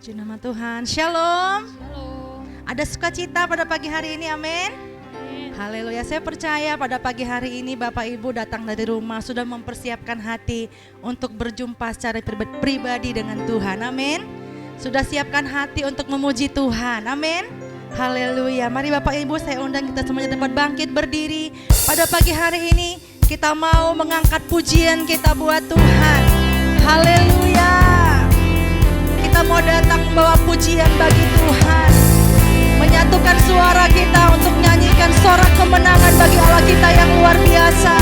Puji nama Tuhan. Shalom. Shalom. Ada sukacita pada pagi hari ini, amin. Haleluya. Saya percaya pada pagi hari ini Bapak Ibu datang dari rumah sudah mempersiapkan hati untuk berjumpa secara pribadi dengan Tuhan, amin. Sudah siapkan hati untuk memuji Tuhan, amin. Haleluya. Mari Bapak Ibu saya undang kita semuanya dapat bangkit berdiri. Pada pagi hari ini kita mau mengangkat pujian kita buat Tuhan. Haleluya. Kita mau datang membawa pujian bagi Tuhan, menyatukan suara kita untuk nyanyikan sorak kemenangan bagi Allah kita yang luar biasa.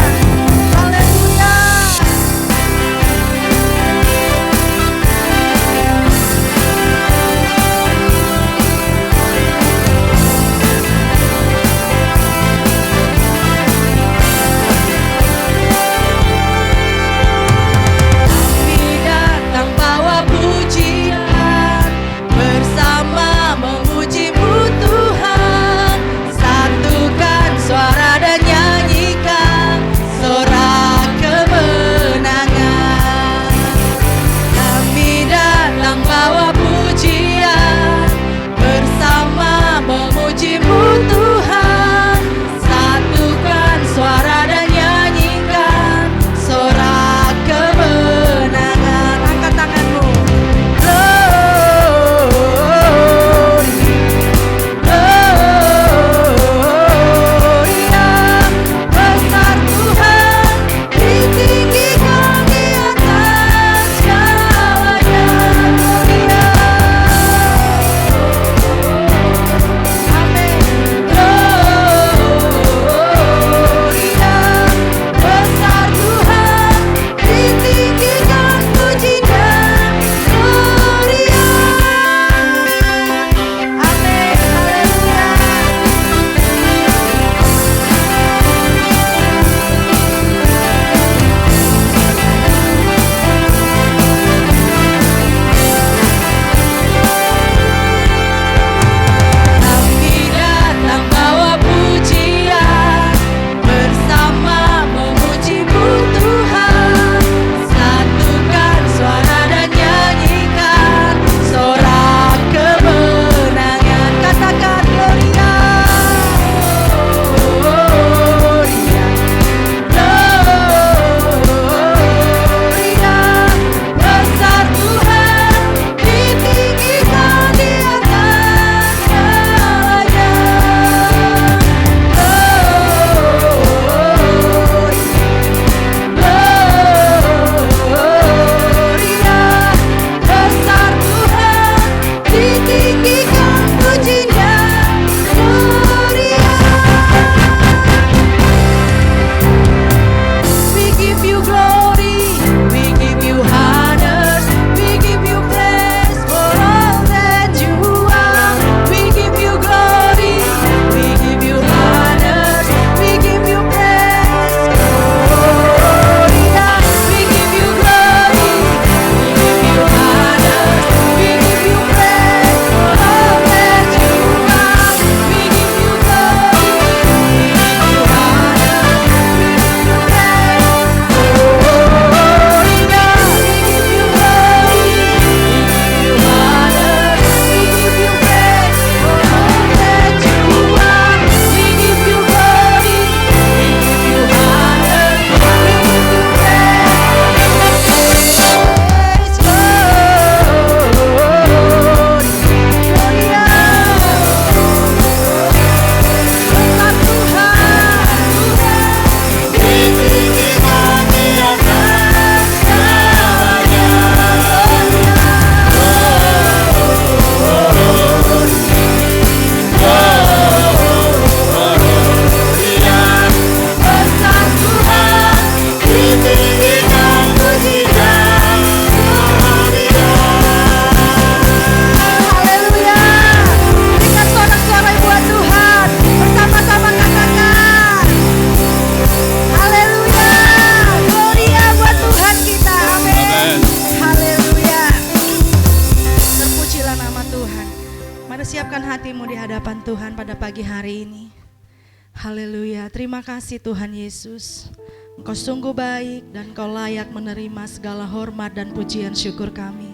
Haleluya. Terima kasih Tuhan Yesus. Engkau sungguh baik dan Engkau layak menerima segala hormat dan pujian syukur kami.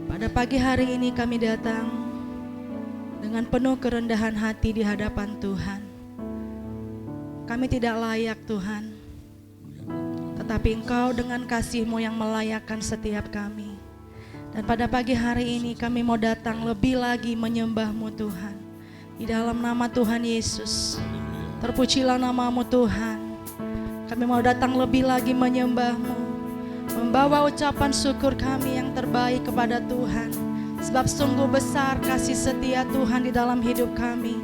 Pada pagi hari ini kami datang dengan penuh kerendahan hati di hadapan Tuhan. Kami tidak layak Tuhan, tetapi Engkau dengan kasih-Mu yang melayakkan setiap kami. Dan pada pagi hari ini kami mau datang lebih lagi menyembah-Mu Tuhan. Di dalam nama Tuhan Yesus, terpujilah nama-Mu Tuhan. Kami mau datang lebih lagi menyembah-Mu, membawa ucapan syukur kami yang terbaik kepada Tuhan. Sebab sungguh besar kasih setia Tuhan di dalam hidup kami.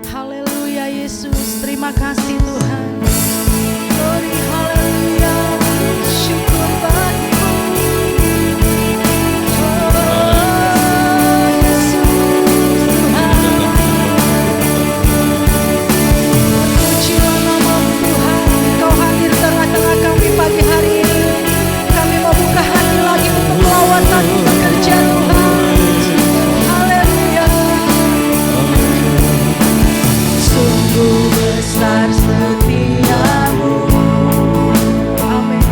Haleluya Yesus, terima kasih Tuhan. Glory, haleluya, syukur bagi-Mu. Oh Yesus Tuhan, pujilah nama-Mu Tuhan. Kau hadir tengah-tengah kami pagi hari ini. Kami mau buka hati lagi untuk melawat-Mu bekerja Tuhan. Haleluya. Sungguh besar setiamu. Amin.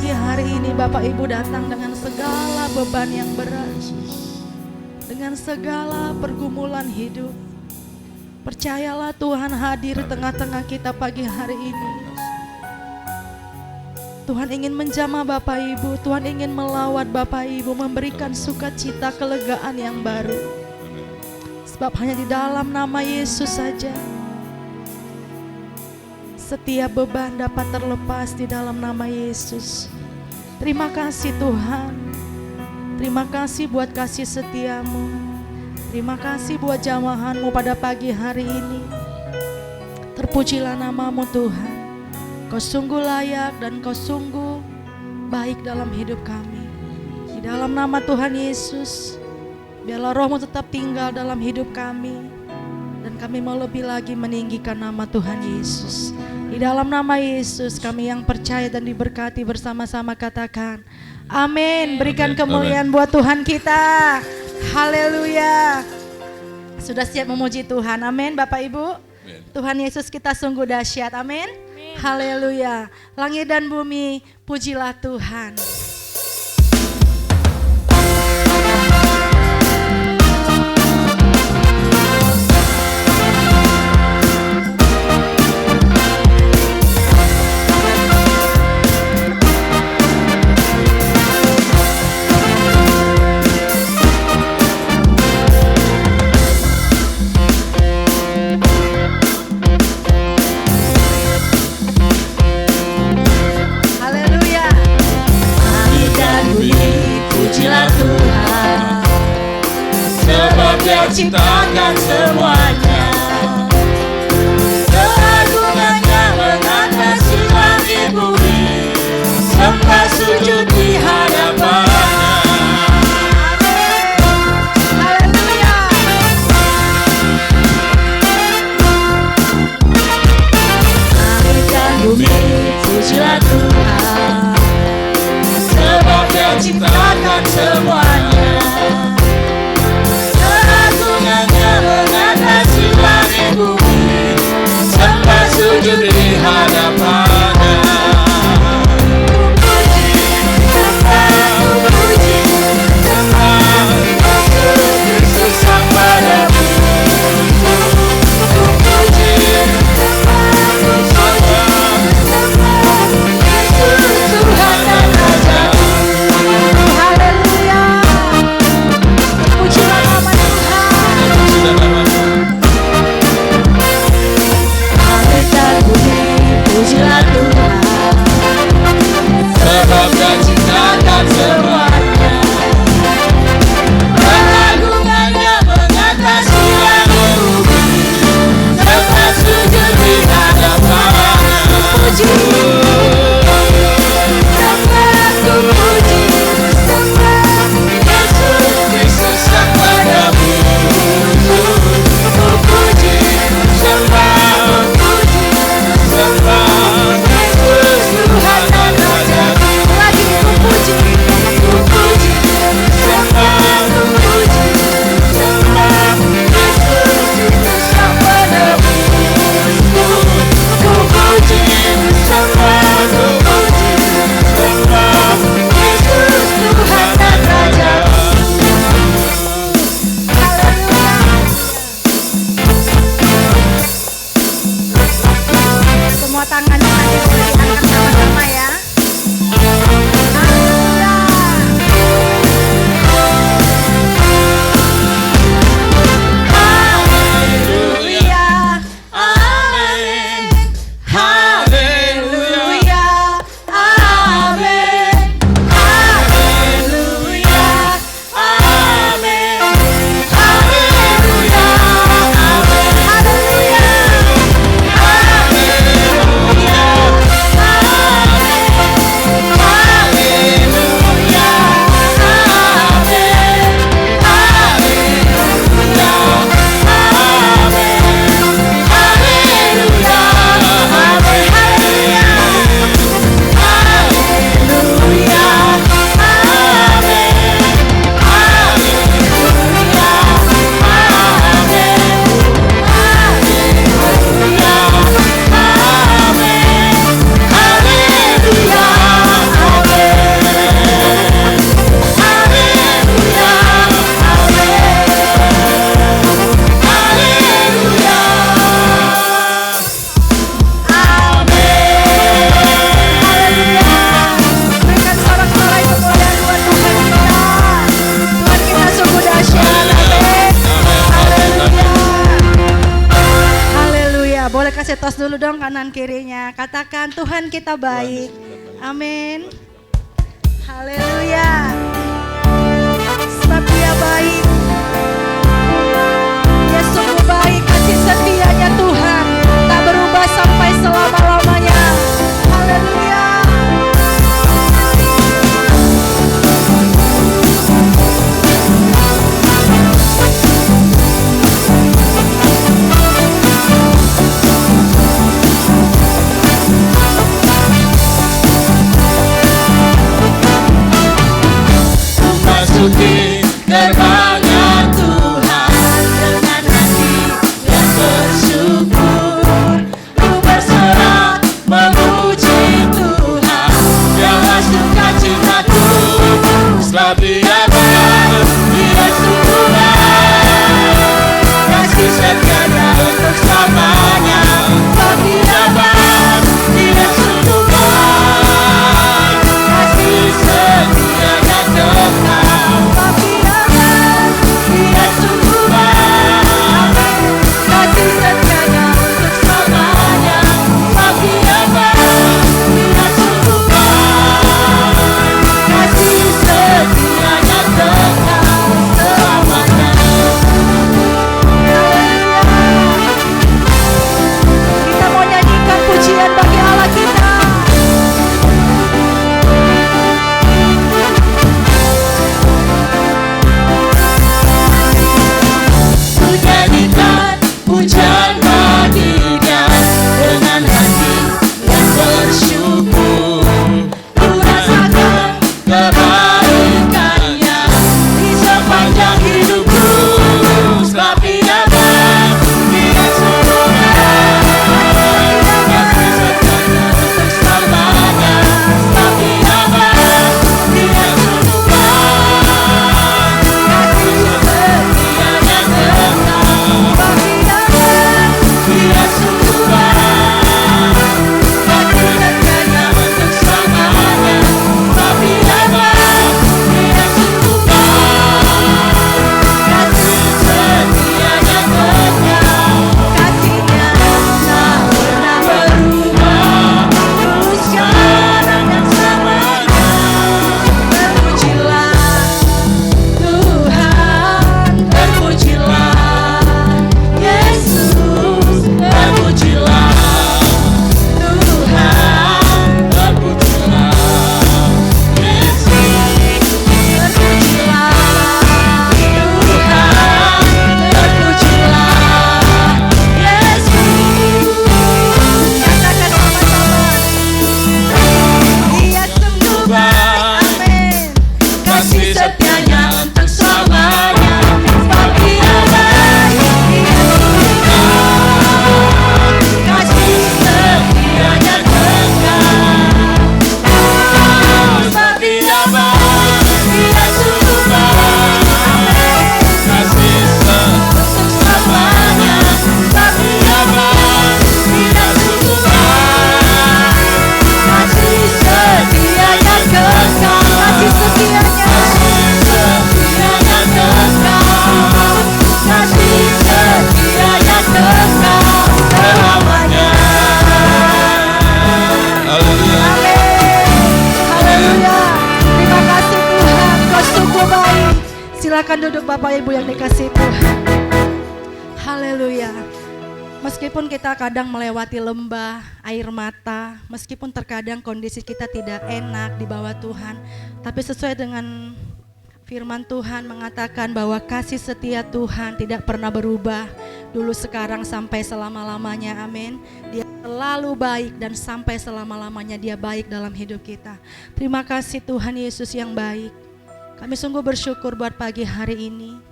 pagi hari ini Bapak Ibu datang dengan segala beban yang berat, dengan segala pergumulan hidup. Percayalah Tuhan hadir di tengah-tengah kita pagi hari ini. Tuhan ingin menjamah Bapak Ibu, Tuhan ingin melawat Bapak Ibu, memberikan sukacita, kelegaan yang baru. Sebab hanya di dalam nama Yesus saja setiap beban dapat terlepas di dalam nama Yesus. Terima kasih Tuhan. Terima kasih buat kasih setiamu. Terima kasih buat jamahanmu pada pagi hari ini. Terpujilah namamu Tuhan. Kau sungguh layak dan kau sungguh baik dalam hidup kami. Di dalam nama Tuhan Yesus, biarlah rohmu tetap tinggal dalam hidup kami. Dan kami mau lebih lagi meninggikan nama Tuhan Yesus. Di dalam nama Yesus kami yang percaya dan diberkati bersama-sama katakan amin. Berikan kemuliaan buat Tuhan kita. Haleluya. Sudah siap memuji Tuhan. Amin Bapak Ibu. Tuhan Yesus kita sungguh dahsyat. Amin. Haleluya. Langit dan bumi pujilah Tuhan. Dia ciptakan semuanya, keagungannya mengatasi langit bumi, sembah sujud di hadapannya. Haleluya. Langit dan bumi pujilah Tuhan, sebab Dia ciptakan semuanya. Mengatasi langit bumi, sembah sujud di hadapannya. Puji, sembah, puji, sembah, Yesus Kristus Sang Padamu. Puji, sembah, Yesus Tuhan dan Raja. Haleluya. Pujilah nama Tuhan. Langit dan bumi pujilah Tuhan, sebab Dia ciptakan semuanya. Keagungannya mengatasi langit bumi, sembah sujud di hadapannya. Puji, sembah, ku puji, sembah Yesus Kristus Sang Padamu. Ku puji, sembah, puji, sembah Yesus Tuhan dan Raja. Lagi ku puji, kanan kirinya. Katakan Tuhan kita baik. Amin. Haleluya. Sebab Dia baik. Dia sungguh baik, kasih setianya Tuhan tak berubah sampai selama-lamanya. Haleluya. Masuki gerbangnya Tuhan dengan hati yang bersyukur. Ku bersorak memuji Tuhan, Dialah sukacitaku. Sebab Dia baik, Dia sungguh baik, kasih setianya untuk selamanya. Sebab Dia baik, Dia sungguh baik, kasih setianya kekal. Kita mau nyanyikan pujian bagi Allah kita. Ku nyanyikan pujian bagi-Nya dengan hati yang bersyukur. Ku rasakan kebaikan-Nya di sepanjang hidupku. Sebab Dia baik, Dia sungguh baik, kasih setianya untuk selamanya. Sebab Dia baik, Dia sungguh baik, kasih setianya kekal. Dia sungguh baik, kasih setianya untuk selamanya. Sebab Dia baik, Dia sungguh baik, kasih setianya kekal. Kasihnya tak pernah berubah, Dulu, sekarang, dan selamanya. terpujilah Tuhan, Terpujilah Yesus, terpujilah Tuhan, terpujilah Yesus, terpujilah Tuhan, terpujilah Yesus. Katakan sama-sama, Dia sungguh baik. Amin. Kasih setianya untuk selamanya. Sebab Dia baik, Dia sungguh baik, kasih setianya kekal. Sebab Dia baik, Dia sungguh baik, kasih untuk selamanya. Sebab Dia baik, Dia sungguh baik, kasih setianya kekal. Kasih setianya. Kasih setianya kekal selamanya. Haleluya. Haleluya. Terima kasih Tuhan, Kau sungguh baik. Silakan duduk Bapak Ibu yang dikasihi Tuhan. Haleluya. Meskipun kita kadang melewati lembah air mata, meskipun terkadang kondisi kita tidak enak di bawah Tuhan, tapi sesuai dengan firman Tuhan mengatakan bahwa kasih setia Tuhan tidak pernah berubah, dulu, sekarang, sampai selama-lamanya. Amin. Dia selalu baik dan sampai selama-lamanya Dia baik dalam hidup kita. Terima kasih Tuhan Yesus yang baik. Kami sungguh bersyukur buat pagi hari ini.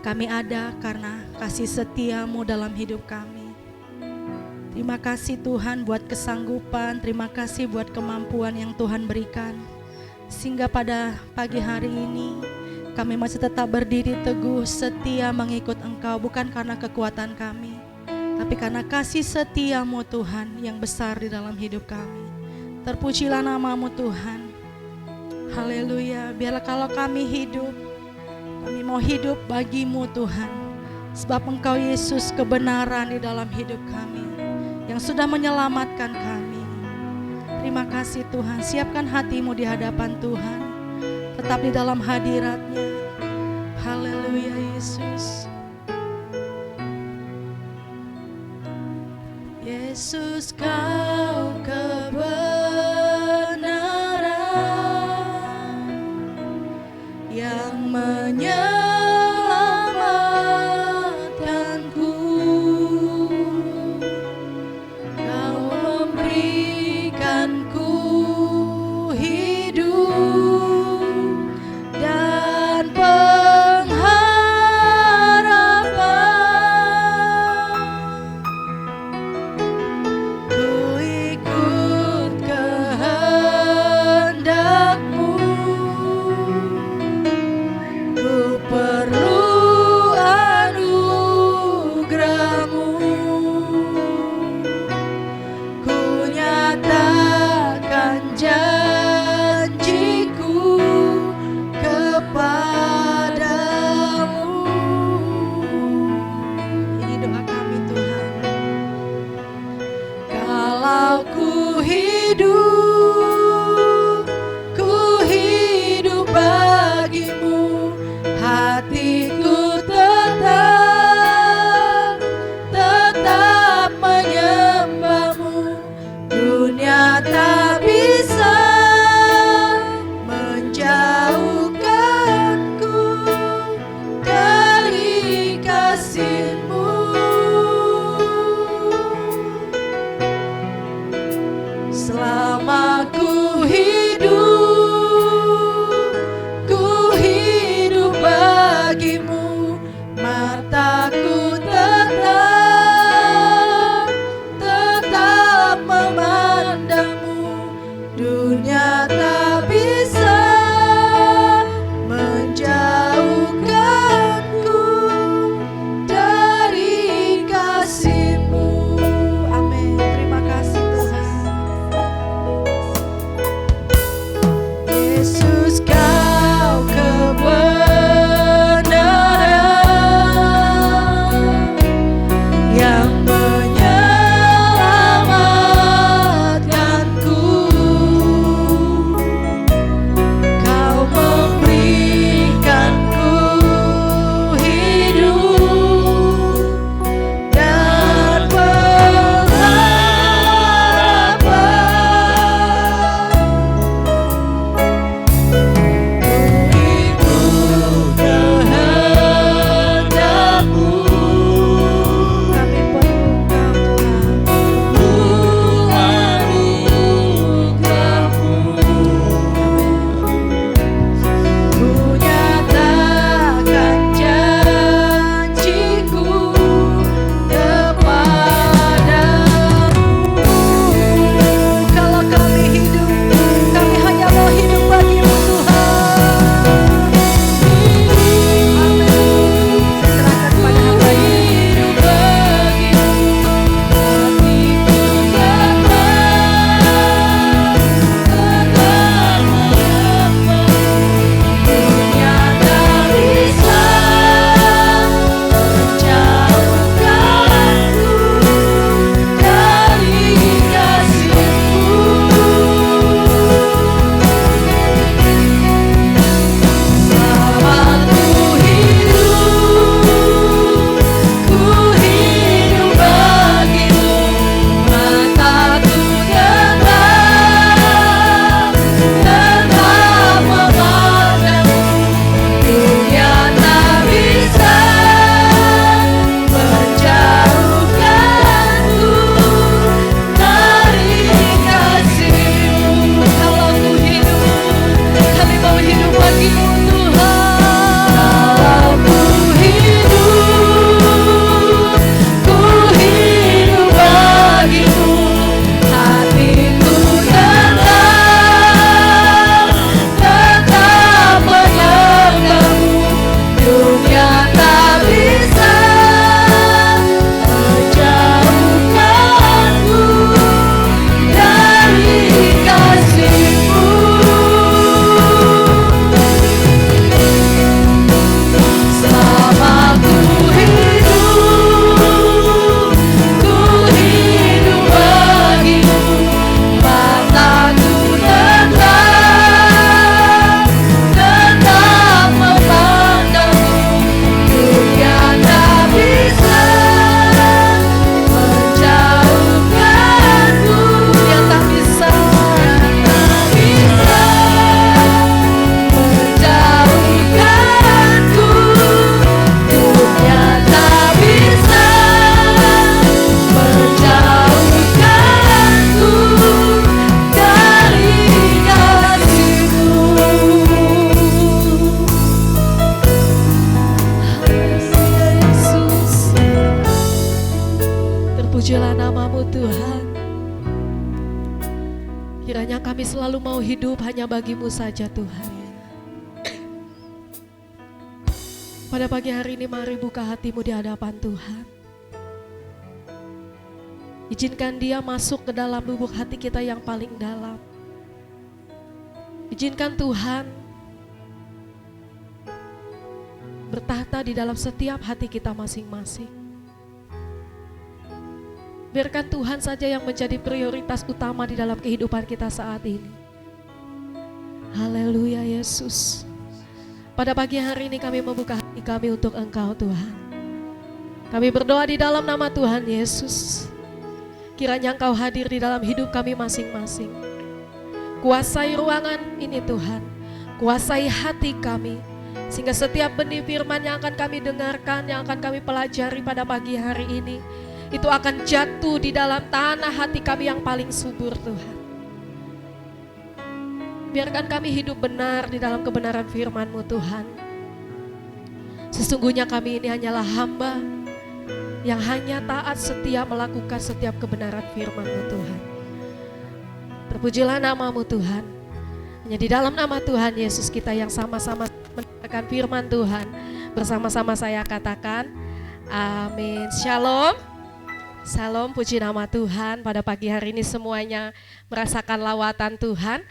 Kami ada karena kasih setiamu dalam hidup kami. Terima kasih Tuhan buat kesanggupan, terima kasih buat kemampuan yang Tuhan berikan. Sehingga pada pagi hari ini kami masih tetap berdiri teguh setia mengikut Engkau, bukan karena kekuatan kami, tapi karena kasih setiamu Tuhan yang besar di dalam hidup kami. Terpujilah namamu Tuhan. Haleluya. Biarlah kalau kami hidup, kami mau hidup bagimu Tuhan. Sebab Engkau Yesus kebenaran di dalam hidup kami. yang sudah menyelamatkan kami. Terima kasih Tuhan, siapkan hatimu di hadapan Tuhan, tetap di dalam hadirat-Nya. Haleluya Yesus. Yesus, Kau kebenaran yang menyelamatkanku. Kau memberikanku hidup dan pengharapan. Ku ikut kehendak-Mu, ku perlu anugerah-Mu. Ku nyatakan janjiku kepadamu. Ini doa kami Tuhan. Kalau ku hidup bagimu, hatiku tetap menyembah-Mu. Dunia tak bisa menjauhkanku dari kasih-Mu. Selama ku hidup bagimu, mataku tetap memandang-Mu. Dunia tak bisa menjauhkanku dari kasih-Mu. Amin. Terima kasih Tuhan. Yesus, Kau kebenaran yang menyelamatkanku. Kau memberikanku hidup dan pengharapan. Kami selalu mau hidup hanya bagi-Mu saja Tuhan. Pada pagi hari ini mari buka hatimu di hadapan Tuhan. Izinkan Dia masuk ke dalam lubuk hati kita yang paling dalam. Izinkan Tuhan bertahta di dalam setiap hati kita masing-masing. Biarkan Tuhan saja yang menjadi prioritas utama di dalam kehidupan kita saat ini. Haleluya Yesus. Pada pagi hari ini kami membuka hati kami untuk Engkau Tuhan. Kami berdoa di dalam nama Tuhan Yesus. Kiranya Engkau hadir di dalam hidup kami masing-masing. Kuasai ruangan ini Tuhan. Kuasai hati kami. Sehingga setiap benih firman yang akan kami dengarkan, yang akan kami pelajari pada pagi hari ini, itu akan jatuh di dalam tanah hati kami yang paling subur Tuhan. Biarkan kami hidup benar di dalam kebenaran firman-Mu Tuhan. Sesungguhnya kami ini hanyalah hamba yang hanya taat setia melakukan setiap kebenaran firman-Mu Tuhan. Terpujilah nama-Mu Tuhan. Hanya di dalam nama Tuhan Yesus kita yang sama-sama mendengarkan firman Tuhan. Bersama-sama saya katakan, amin. Shalom. Salam, puji nama Tuhan. Pada pagi hari ini semuanya merasakan lawatan Tuhan.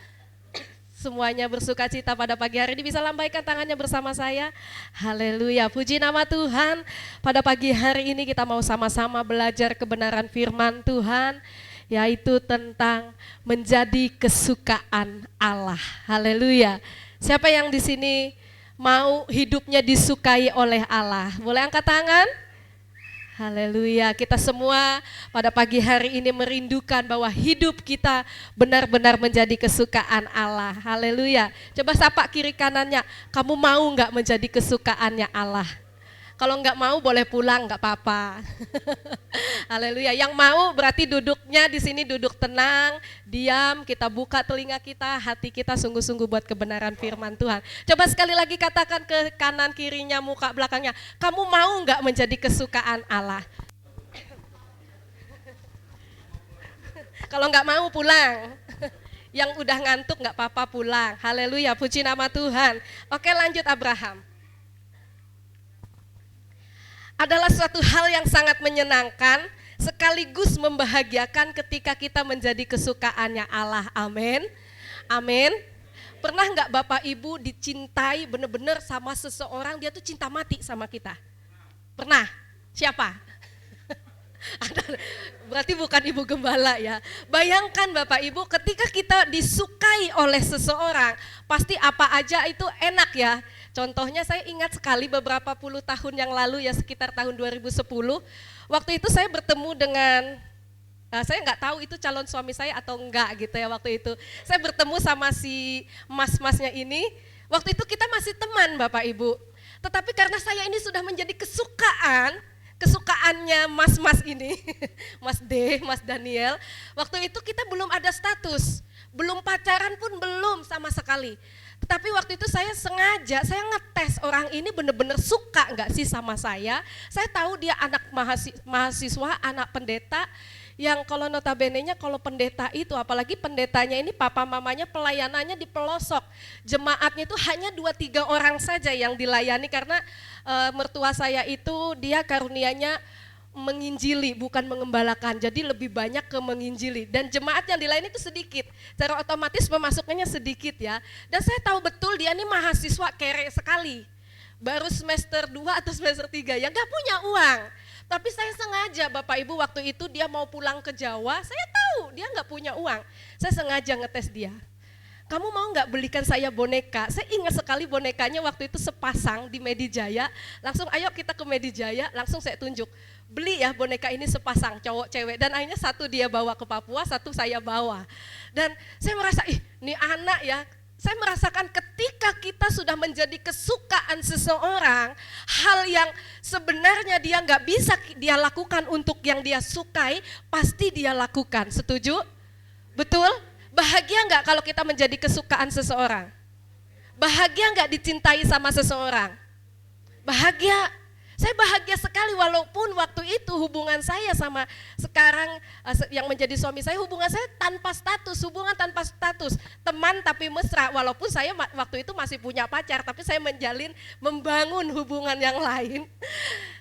Semuanya bersuka cita pada pagi hari ini, bisa lambaikan tangannya bersama saya. Haleluya, puji nama Tuhan. Pada pagi hari ini kita mau sama-sama belajar kebenaran firman Tuhan, yaitu tentang menjadi kesukaan Allah. Haleluya. Siapa yang di sini mau hidupnya disukai oleh Allah? Boleh angkat tangan? Haleluya, kita semua pada pagi hari ini merindukan bahwa hidup kita benar-benar menjadi kesukaan Allah. Haleluya, coba sapa kiri kanannya, kamu mau nggak menjadi kesukaannya Allah? Kalau nggak mau boleh pulang, nggak apa-apa. Haleluya, yang mau berarti duduknya di sini duduk tenang, diam, kita buka telinga kita, hati kita sungguh-sungguh buat kebenaran firman Tuhan. Coba sekali lagi katakan ke kanan kirinya, muka belakangnya, kamu mau nggak menjadi kesukaan Allah? Kalau nggak mau pulang. Yang udah ngantuk nggak apa-apa pulang. Haleluya, puji nama Tuhan. Oke, lanjut Abraham. Adalah suatu hal yang sangat menyenangkan sekaligus membahagiakan ketika kita menjadi kesukaannya Allah. Amin. Amin. Pernah nggak Bapak Ibu dicintai benar-benar sama seseorang, dia tuh cinta mati sama kita? Pernah? Siapa? Berarti bukan Ibu Gembala ya. Bayangkan Bapak Ibu, ketika kita disukai oleh seseorang, pasti apa aja itu enak ya. Contohnya saya ingat sekali beberapa puluh tahun yang lalu ya, sekitar tahun 2010. Waktu itu saya bertemu dengan, saya nggak tahu itu calon suami saya atau enggak gitu ya waktu itu. Saya bertemu sama si mas-masnya ini, waktu itu kita masih teman Bapak Ibu. Tetapi karena saya ini sudah menjadi kesukaannya mas-mas ini, Mas D, Mas Daniel, waktu itu kita belum ada status, belum pacaran pun belum sama sekali. Tetapi waktu itu saya sengaja, saya ngetes orang ini benar-benar suka nggak sih sama saya. Saya tahu dia anak mahasiswa, anak pendeta, yang kalau notabene-nya kalau pendeta itu, apalagi pendetanya ini papa mamanya pelayanannya di pelosok. Jemaatnya itu hanya 2-3 orang saja yang dilayani karena mertua saya itu dia karunianya menginjili bukan mengembalakan, jadi lebih banyak ke menginjili dan jemaat yang dilayani itu sedikit, secara otomatis pemasukannya sedikit ya. Dan saya tahu betul dia ini mahasiswa kere sekali, baru semester 2 atau semester 3 ya, gak punya uang. Tapi saya sengaja Bapak Ibu waktu itu dia mau pulang ke Jawa, saya tahu dia gak punya uang, saya sengaja ngetes dia. Kamu mau nggak belikan saya boneka? Saya ingat sekali bonekanya waktu itu sepasang di Medijaya. Langsung ayo kita ke Medijaya, langsung saya tunjuk. Beli ya boneka ini sepasang, cowok cewek. Dan akhirnya satu dia bawa ke Papua, satu saya bawa. Dan saya merasa, ini anak ya. Saya merasakan ketika kita sudah menjadi kesukaan seseorang, hal yang sebenarnya dia nggak bisa dia lakukan untuk yang dia sukai, pasti dia lakukan. Setuju? Betul? Bahagia nggak kalau kita menjadi kesukaan seseorang? Bahagia nggak dicintai sama seseorang? Bahagia. Saya bahagia sekali walaupun waktu itu hubungan saya sama sekarang yang menjadi suami saya, hubungan saya tanpa status, hubungan tanpa status, teman tapi mesra. Walaupun saya waktu itu masih punya pacar, tapi saya membangun hubungan yang lain.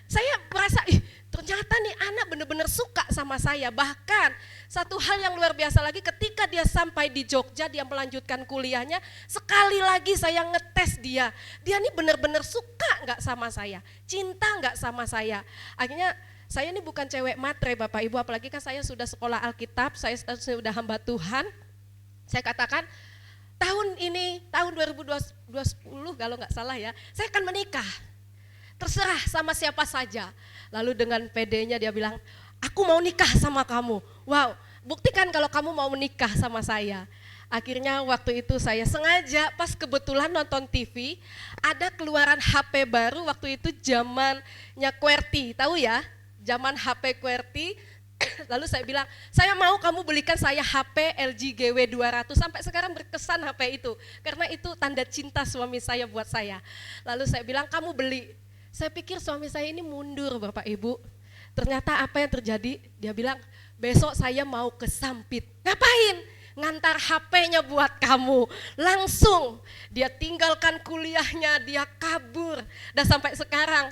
Saya merasa, ternyata nih anak benar-benar suka sama saya. Bahkan satu hal yang luar biasa lagi, ketika dia sampai di Jogja, dia melanjutkan kuliahnya, sekali lagi saya ngetes dia. Dia nih benar-benar suka nggak sama saya, cinta nggak sama saya. Akhirnya saya ini bukan cewek matre Bapak Ibu, apalagi kan saya sudah sekolah Alkitab, saya sudah hamba Tuhan. Saya katakan, tahun ini, tahun 2020 kalau nggak salah ya, saya akan menikah. Terserah sama siapa saja. Lalu dengan PD-nya dia bilang, aku mau nikah sama kamu. Wow, buktikan kalau kamu mau menikah sama saya. Akhirnya waktu itu saya sengaja pas kebetulan nonton TV, ada keluaran HP baru waktu itu zamannya QWERTY, tahu ya? Zaman HP QWERTY. Lalu saya bilang, saya mau kamu belikan saya HP LG GW 200, sampai sekarang berkesan HP itu. Karena itu tanda cinta suami saya buat saya. Lalu saya bilang, kamu beli. Saya pikir suami saya ini mundur Bapak Ibu. Ternyata apa yang terjadi? Dia bilang, besok saya mau ke Sampit. Ngapain? Ngantar HP-nya buat kamu. Langsung dia tinggalkan kuliahnya, dia kabur. Dan sampai sekarang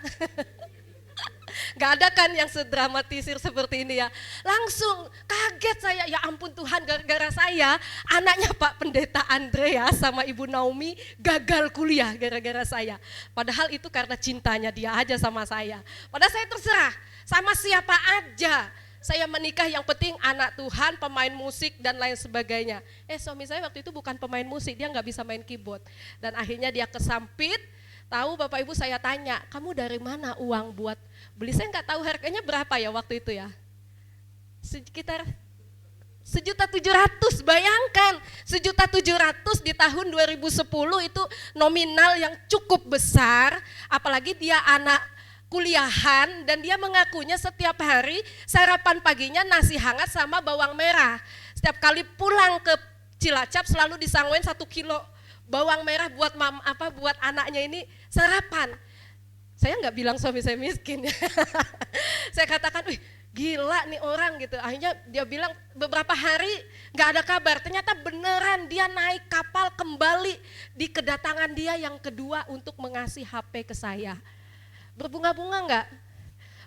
gak ada kan yang sedramatisir seperti ini ya. Langsung kaget saya, ya ampun Tuhan, gara-gara saya anaknya Pak Pendeta Andreas sama Ibu Naomi gagal kuliah gara-gara saya. Padahal itu karena cintanya dia aja sama saya. Padahal saya terserah sama siapa aja. Saya menikah, yang penting anak Tuhan, pemain musik dan lain sebagainya. Suami saya waktu itu bukan pemain musik, dia gak bisa main keyboard. Dan akhirnya dia ke Sampit. Tahu Bapak Ibu, saya tanya, kamu dari mana uang buat beli? Saya nggak tahu harganya berapa ya waktu itu ya. Sekitar 1.700.000, bayangkan 1.700.000 di tahun 2010 itu nominal yang cukup besar. Apalagi dia anak kuliahan dan dia mengakunya setiap hari sarapan paginya nasi hangat sama bawang merah. Setiap kali pulang ke Cilacap selalu disangwain 1 kilo bawang merah buat buat anaknya ini sarapan. Saya nggak bilang suami saya miskin. Saya katakan, wih gila nih orang gitu. Akhirnya dia bilang beberapa hari nggak ada kabar. Ternyata beneran dia naik kapal kembali di kedatangan dia yang kedua untuk mengasih HP ke saya. Berbunga-bunga nggak?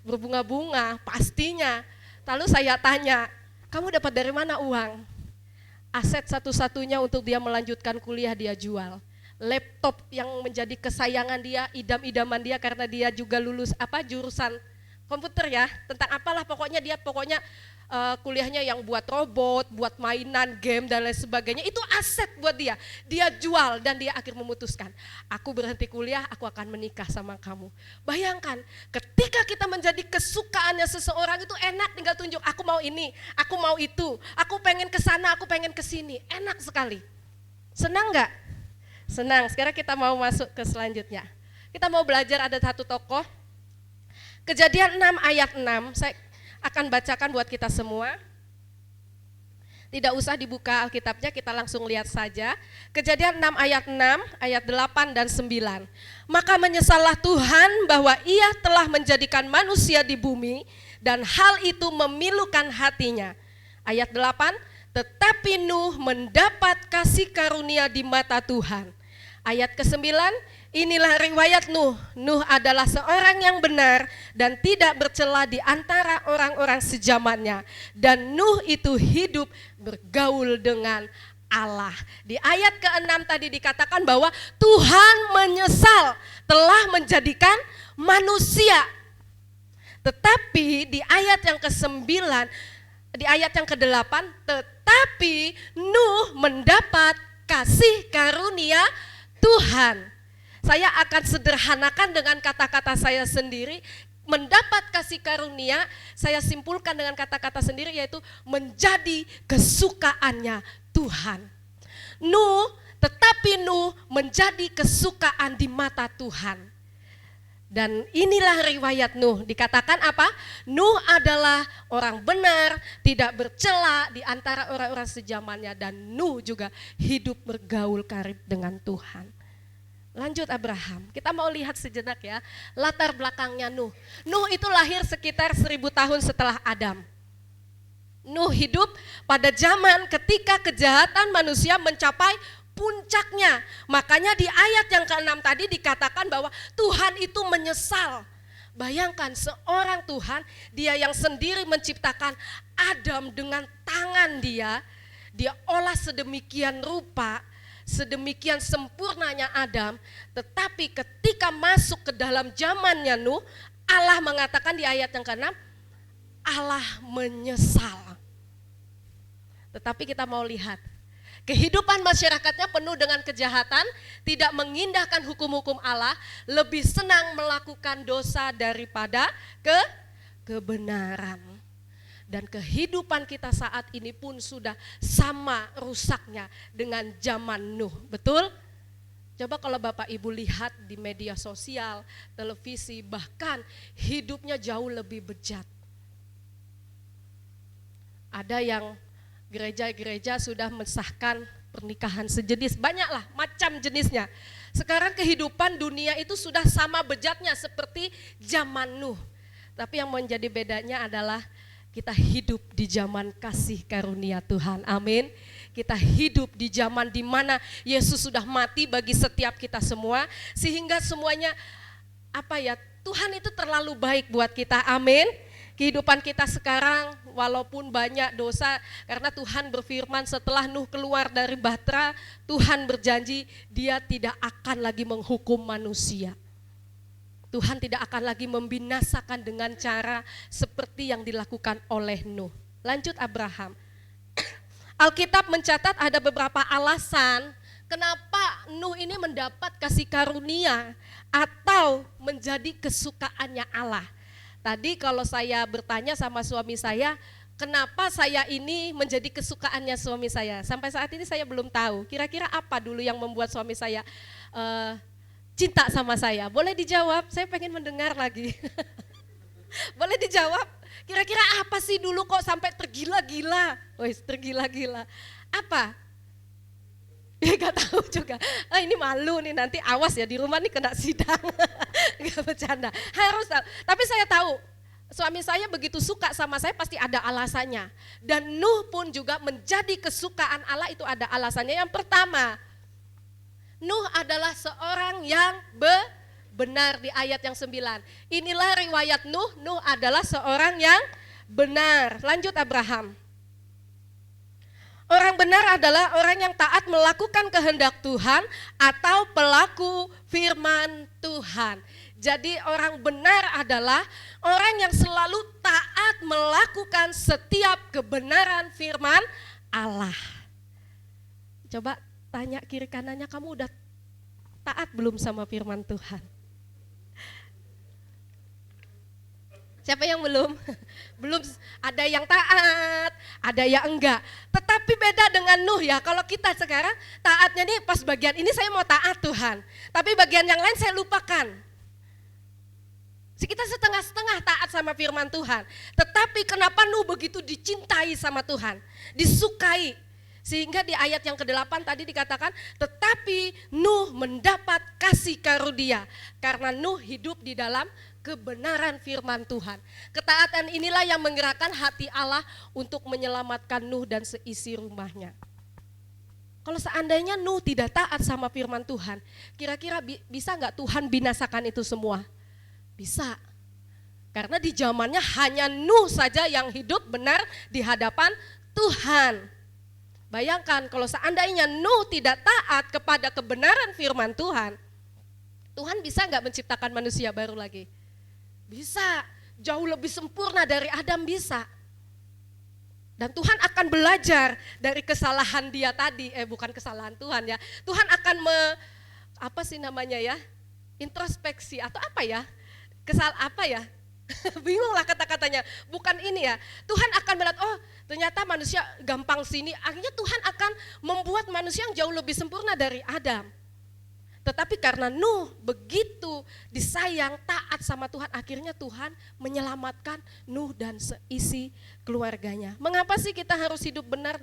Berbunga-bunga pastinya. Lalu saya tanya, kamu dapat dari mana uang? Aset satu-satunya untuk dia melanjutkan kuliah dia jual. Laptop yang menjadi kesayangan dia, idam-idaman dia karena dia juga lulus jurusan komputer ya, tentang apalah pokoknya dia kuliahnya yang buat robot, buat mainan, game dan lain sebagainya, itu aset buat dia. Dia jual dan dia akhirnya memutuskan, aku berhenti kuliah, aku akan menikah sama kamu. Bayangkan, ketika kita menjadi kesukaannya seseorang itu enak, tinggal tunjuk, aku mau ini, aku mau itu, aku pengen ke sana, aku pengen ke sini, enak sekali. Senang nggak? Senang. Sekarang kita mau masuk ke selanjutnya. Kita mau belajar, ada satu tokoh. Kejadian 6 ayat 6, saya akan bacakan buat kita semua. Tidak usah dibuka Alkitabnya, kita langsung lihat saja. Kejadian 6 ayat 6, ayat 8 dan 9. Maka menyesallah Tuhan bahwa ia telah menjadikan manusia di bumi dan hal itu memilukan hatinya. Ayat 8, tetapi Nuh mendapat kasih karunia di mata Tuhan. Ayat ke-9, inilah riwayat Nuh. Nuh adalah seorang yang benar dan tidak bercela di antara orang-orang sejamannya. Dan Nuh itu hidup bergaul dengan Allah. Di ayat ke-6 tadi dikatakan bahwa Tuhan menyesal telah menjadikan manusia. Tetapi di ayat yang ke-9, di ayat yang ke-8, tetapi Nuh mendapat kasih karunia Tuhan. Saya akan sederhanakan dengan kata-kata saya sendiri. Mendapat kasih karunia, saya simpulkan dengan kata-kata sendiri, yaitu menjadi kesukaannya Tuhan. Tetapi Nuh menjadi kesukaan di mata Tuhan. Dan inilah riwayat Nuh. Dikatakan apa? Nuh adalah orang benar, tidak bercela di antara orang-orang sejamannya. Dan Nuh juga hidup bergaul karib dengan Tuhan. Lanjut Abraham, kita mau lihat sejenak ya latar belakangnya Nuh. Nuh itu lahir sekitar 1000 tahun setelah Adam. Nuh hidup pada zaman ketika kejahatan manusia mencapai puncaknya. Makanya di ayat yang ke-6 tadi dikatakan bahwa Tuhan itu menyesal. Bayangkan seorang Tuhan, dia yang sendiri menciptakan Adam dengan tangan dia olah sedemikian rupa, sedemikian sempurnanya Adam, tetapi ketika masuk ke dalam zamannya Nuh, Allah mengatakan di ayat yang ke-6, Allah menyesal. Tetapi kita mau lihat, kehidupan masyarakatnya penuh dengan kejahatan, tidak mengindahkan hukum-hukum Allah, lebih senang melakukan dosa daripada kebenaran. Dan kehidupan kita saat ini pun sudah sama rusaknya dengan zaman Nuh, betul? Coba kalau Bapak Ibu lihat di media sosial, televisi, bahkan hidupnya jauh lebih bejat. Ada yang gereja-gereja sudah mensahkan pernikahan sejenis, banyaklah macam jenisnya. Sekarang kehidupan dunia itu sudah sama bejatnya seperti zaman Nuh. Tapi yang menjadi bedanya adalah kita hidup di zaman kasih karunia Tuhan, amin. Kita hidup di zaman di mana Yesus sudah mati bagi setiap kita semua, sehingga semuanya Tuhan itu terlalu baik buat kita, amin. Kehidupan kita sekarang walaupun banyak dosa, karena Tuhan berfirman setelah Nuh keluar dari bahtera, Tuhan berjanji dia tidak akan lagi menghukum manusia. Tuhan tidak akan lagi membinasakan dengan cara seperti yang dilakukan oleh Nuh. Lanjut Abraham. Alkitab mencatat ada beberapa alasan kenapa Nuh ini mendapat kasih karunia atau menjadi kesukaannya Allah. Tadi kalau saya bertanya sama suami saya, kenapa saya ini menjadi kesukaannya suami saya? Sampai saat ini saya belum tahu. Kira-kira apa dulu yang membuat suami saya cinta sama saya? Boleh dijawab, saya pengen mendengar lagi. Boleh dijawab, kira-kira apa sih dulu kok sampai tergila-gila? Wih, tergila-gila. Apa? Ya gak tahu juga. Ini malu nih, nanti awas ya di rumah nih kena sidang. Gak bercanda, harus tahu. Tapi saya tahu, suami saya begitu suka sama saya pasti ada alasannya. Dan Nuh pun juga menjadi kesukaan Allah itu ada alasannya. Yang pertama, Nuh adalah seorang yang benar di ayat yang 9. Inilah riwayat Nuh, Nuh adalah seorang yang benar. Lanjut Abraham. Orang benar adalah orang yang taat melakukan kehendak Tuhan atau pelaku firman Tuhan. Jadi orang benar adalah orang yang selalu taat melakukan setiap kebenaran firman Allah. Coba tanya kiri kanannya, kamu udah taat belum sama firman Tuhan? Siapa yang belum? Belum, ada yang taat, ada yang enggak. Tetapi beda dengan Nuh ya, kalau kita sekarang taatnya nih pas bagian ini saya mau taat Tuhan. Tapi bagian yang lain saya lupakan. Kita setengah-setengah taat sama firman Tuhan. Tetapi kenapa Nuh begitu dicintai sama Tuhan? Disukai. Sehingga di ayat yang ke-8 tadi dikatakan, tetapi Nuh mendapat kasih karunia karena Nuh hidup di dalam kebenaran firman Tuhan. Ketaatan inilah yang menggerakkan hati Allah untuk menyelamatkan Nuh dan seisi rumahnya. Kalau seandainya Nuh tidak taat sama firman Tuhan, kira-kira bisa nggak Tuhan binasakan itu semua? Bisa. Karena di zamannya hanya Nuh saja yang hidup benar di hadapan Tuhan. Bayangkan kalau seandainya Nuh tidak taat kepada kebenaran firman Tuhan, Tuhan bisa nggak menciptakan manusia baru lagi? Bisa, jauh lebih sempurna dari Adam bisa. Dan Tuhan akan belajar dari kesalahan dia tadi, bukan kesalahan Tuhan ya. Tuhan akan introspeksi atau bingung lah kata-katanya, bukan ini ya. Tuhan akan melihat, oh ternyata manusia gampang sini, akhirnya Tuhan akan membuat manusia yang jauh lebih sempurna dari Adam. Tetapi karena Nuh begitu disayang, taat sama Tuhan, akhirnya Tuhan menyelamatkan Nuh dan seisi keluarganya. Mengapa sih kita harus hidup benar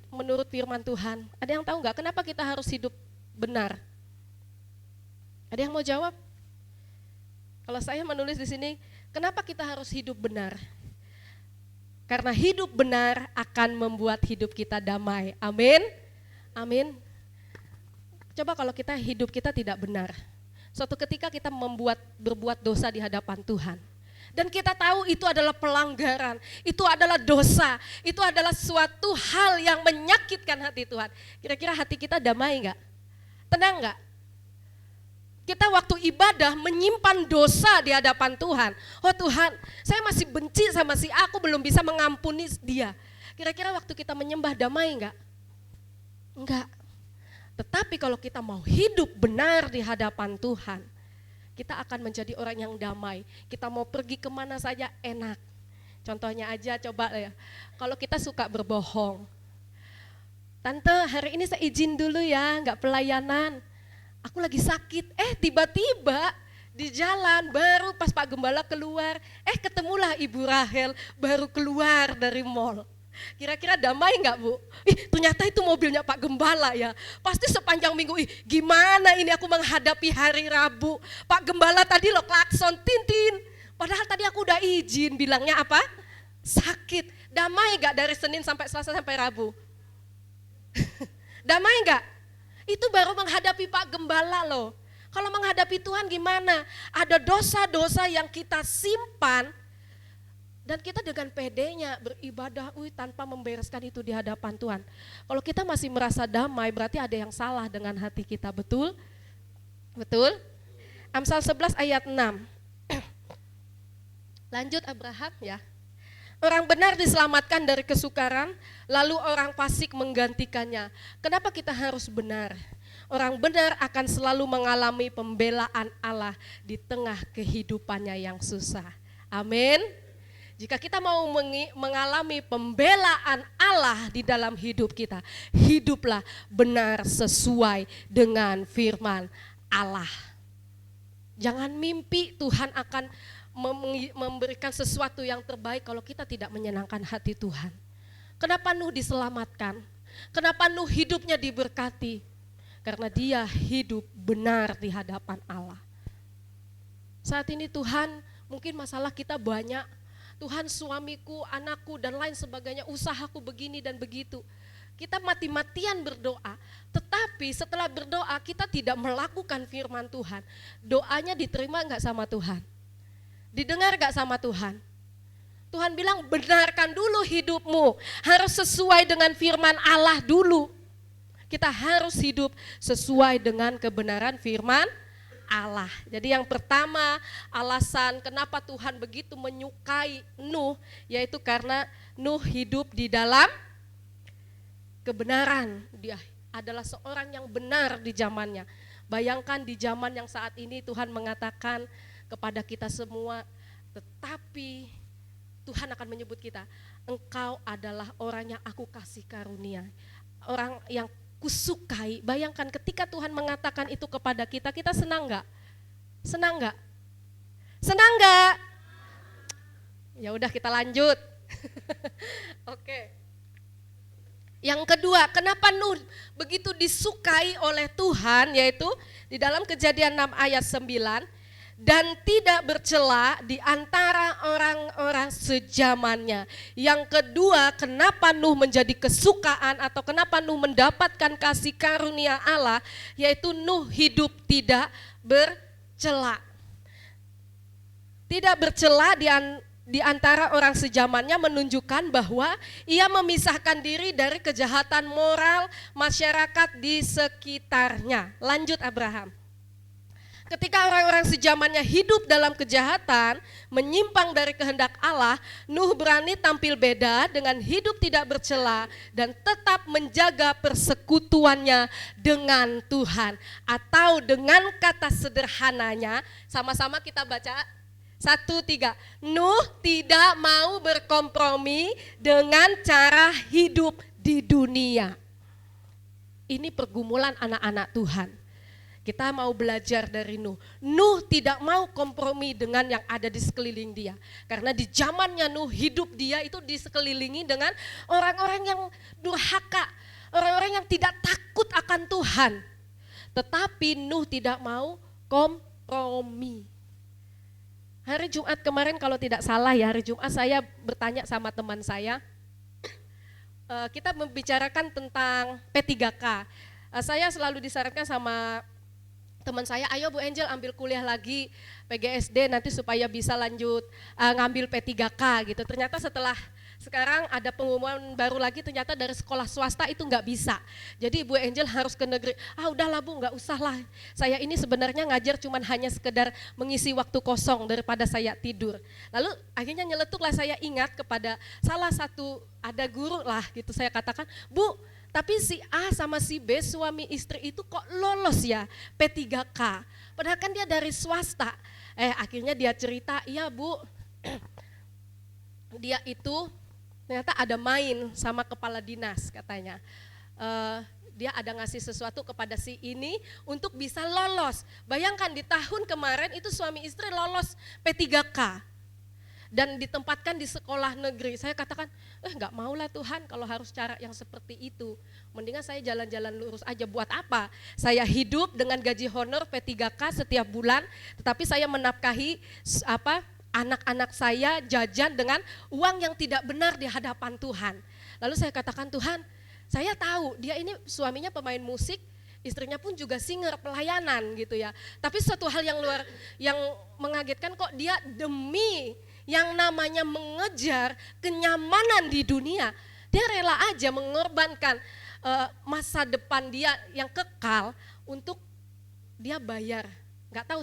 menurut firman Tuhan? Ada yang tahu nggak kenapa kita harus hidup benar? Ada yang mau jawab? Kalau saya menulis di sini, kenapa kita harus hidup benar? Karena hidup benar akan membuat hidup kita damai. Amin. Amin. Coba kalau hidup kita tidak benar. Suatu ketika kita berbuat dosa di hadapan Tuhan. Dan kita tahu itu adalah pelanggaran, itu adalah dosa, itu adalah suatu hal yang menyakitkan hati Tuhan. Kira-kira hati kita damai enggak? Tenang enggak? Kita waktu ibadah menyimpan dosa di hadapan Tuhan. Oh Tuhan, saya masih benci sama si A, aku belum bisa mengampuni dia. Kira-kira waktu kita menyembah damai enggak? Enggak. Tetapi kalau kita mau hidup benar di hadapan Tuhan, kita akan menjadi orang yang damai. Kita mau pergi kemana saja enak. Contohnya aja coba ya, kalau kita suka berbohong. Tante, hari ini saya izin dulu ya, enggak pelayanan. Aku lagi sakit, tiba-tiba di jalan baru pas Pak Gembala keluar, ketemulah Ibu Rahel baru keluar dari mall. Kira-kira damai enggak Bu? Ternyata itu mobilnya Pak Gembala ya. Pasti sepanjang minggu, gimana ini aku menghadapi hari Rabu. Pak Gembala tadi lo klakson, tintin. Padahal tadi aku udah izin, bilangnya apa? Sakit. Damai enggak dari Senin sampai Selasa sampai Rabu? Damai enggak? Itu baru menghadapi Pak Gembala loh. Kalau menghadapi Tuhan gimana? Ada dosa-dosa yang kita simpan dan kita dengan pedenya beribadah tanpa membereskan itu di hadapan Tuhan. Kalau kita masih merasa damai berarti ada yang salah dengan hati kita, betul? Betul? Amsal 11 ayat 6. Lanjut Abraham ya. Orang benar diselamatkan dari kesukaran, lalu orang fasik menggantikannya. Kenapa kita harus benar? Orang benar akan selalu mengalami pembelaan Allah di tengah kehidupannya yang susah. Amin. Jika kita mau mengalami pembelaan Allah di dalam hidup kita, hiduplah benar sesuai dengan firman Allah. Jangan mimpi Tuhan akan memberikan sesuatu yang terbaik kalau kita tidak menyenangkan hati Tuhan. Kenapa Nuh diselamatkan? Kenapa Nuh hidupnya diberkati? Karena dia hidup benar di hadapan Allah. Saat ini Tuhan, mungkin masalah kita banyak. Tuhan, suamiku, anakku dan lain sebagainya, usahaku begini dan begitu. Kita mati-matian berdoa, tetapi setelah berdoa kita tidak melakukan firman Tuhan. Doanya diterima enggak sama Tuhan? Didengar gak sama Tuhan? Tuhan bilang benarkan dulu hidupmu, harus sesuai dengan firman Allah dulu. Kita harus hidup sesuai dengan kebenaran firman Allah. Jadi yang pertama alasan kenapa Tuhan begitu menyukai Nuh, yaitu karena Nuh hidup di dalam kebenaran. Dia adalah seorang yang benar di zamannya. Bayangkan di zaman yang saat ini Tuhan mengatakan kepada kita semua, tetapi Tuhan akan menyebut kita, engkau adalah orang yang aku kasih karunia, orang yang kusukai. Bayangkan ketika Tuhan mengatakan itu kepada kita, kita senang enggak? Senang enggak? Senang enggak? Ya udah kita lanjut. Oke. Yang kedua, kenapa Nuh begitu disukai oleh Tuhan, yaitu di dalam Kejadian 6 ayat 9, dan tidak bercela di antara orang-orang sejamannya. Yang kedua, kenapa Nuh menjadi kesukaan atau kenapa Nuh mendapatkan kasih karunia Allah, yaitu Nuh hidup tidak bercela. Tidak bercela di antara orang sejamannya menunjukkan bahwa ia memisahkan diri dari kejahatan moral masyarakat di sekitarnya. Lanjut Abraham. Ketika orang-orang sejamannya hidup dalam kejahatan, menyimpang dari kehendak Allah, Nuh berani tampil beda dengan hidup tidak bercela dan tetap menjaga persekutuannya dengan Tuhan. Atau dengan kata sederhananya, sama-sama kita baca 1-3. Nuh tidak mau berkompromi dengan cara hidup di dunia. Ini pergumulan anak-anak Tuhan. Kita mau belajar dari Nuh. Nuh tidak mau kompromi dengan yang ada di sekeliling dia. Karena di zamannya Nuh, hidup dia itu di sekelilingi dengan orang-orang yang durhaka, orang-orang yang tidak takut akan Tuhan. Tetapi Nuh tidak mau berkompromi. Hari Jumat kemarin kalau tidak salah ya, hari Jumat saya bertanya sama teman saya, kita membicarakan tentang P3K. Saya selalu disarankan sama teman saya, ayo Bu Angel ambil kuliah lagi PGSD nanti supaya bisa lanjut ngambil P3K gitu. Ternyata setelah sekarang ada pengumuman baru lagi, ternyata dari sekolah swasta itu nggak bisa. Jadi Bu Angel harus ke negeri. Udahlah Bu, nggak usah lah. Saya ini sebenarnya ngajar cuman hanya sekedar mengisi waktu kosong daripada saya tidur. Lalu akhirnya nyeletuklah saya ingat kepada salah satu ada guru lah gitu. Saya katakan, Bu, tapi si A sama si B suami istri itu kok lolos ya P3K. Padahal kan dia dari swasta. Akhirnya dia cerita, iya Bu, dia itu ternyata ada main sama kepala dinas katanya. Dia ada ngasih sesuatu kepada si ini untuk bisa lolos. Bayangkan di tahun kemarin itu suami istri lolos P3K. Dan ditempatkan di sekolah negeri. Saya katakan, nggak maulah Tuhan kalau harus cara yang seperti itu. Mendingan saya jalan-jalan lurus aja, buat apa? Saya hidup dengan gaji honor P3K setiap bulan, tetapi saya menafkahi anak-anak saya jajan dengan uang yang tidak benar di hadapan Tuhan. Lalu saya katakan, Tuhan, saya tahu dia ini suaminya pemain musik, istrinya pun juga singer pelayanan gitu ya. Tapi suatu hal yang mengagetkan, kok dia demi yang namanya mengejar kenyamanan di dunia, dia rela aja mengorbankan masa depan dia yang kekal untuk dia bayar.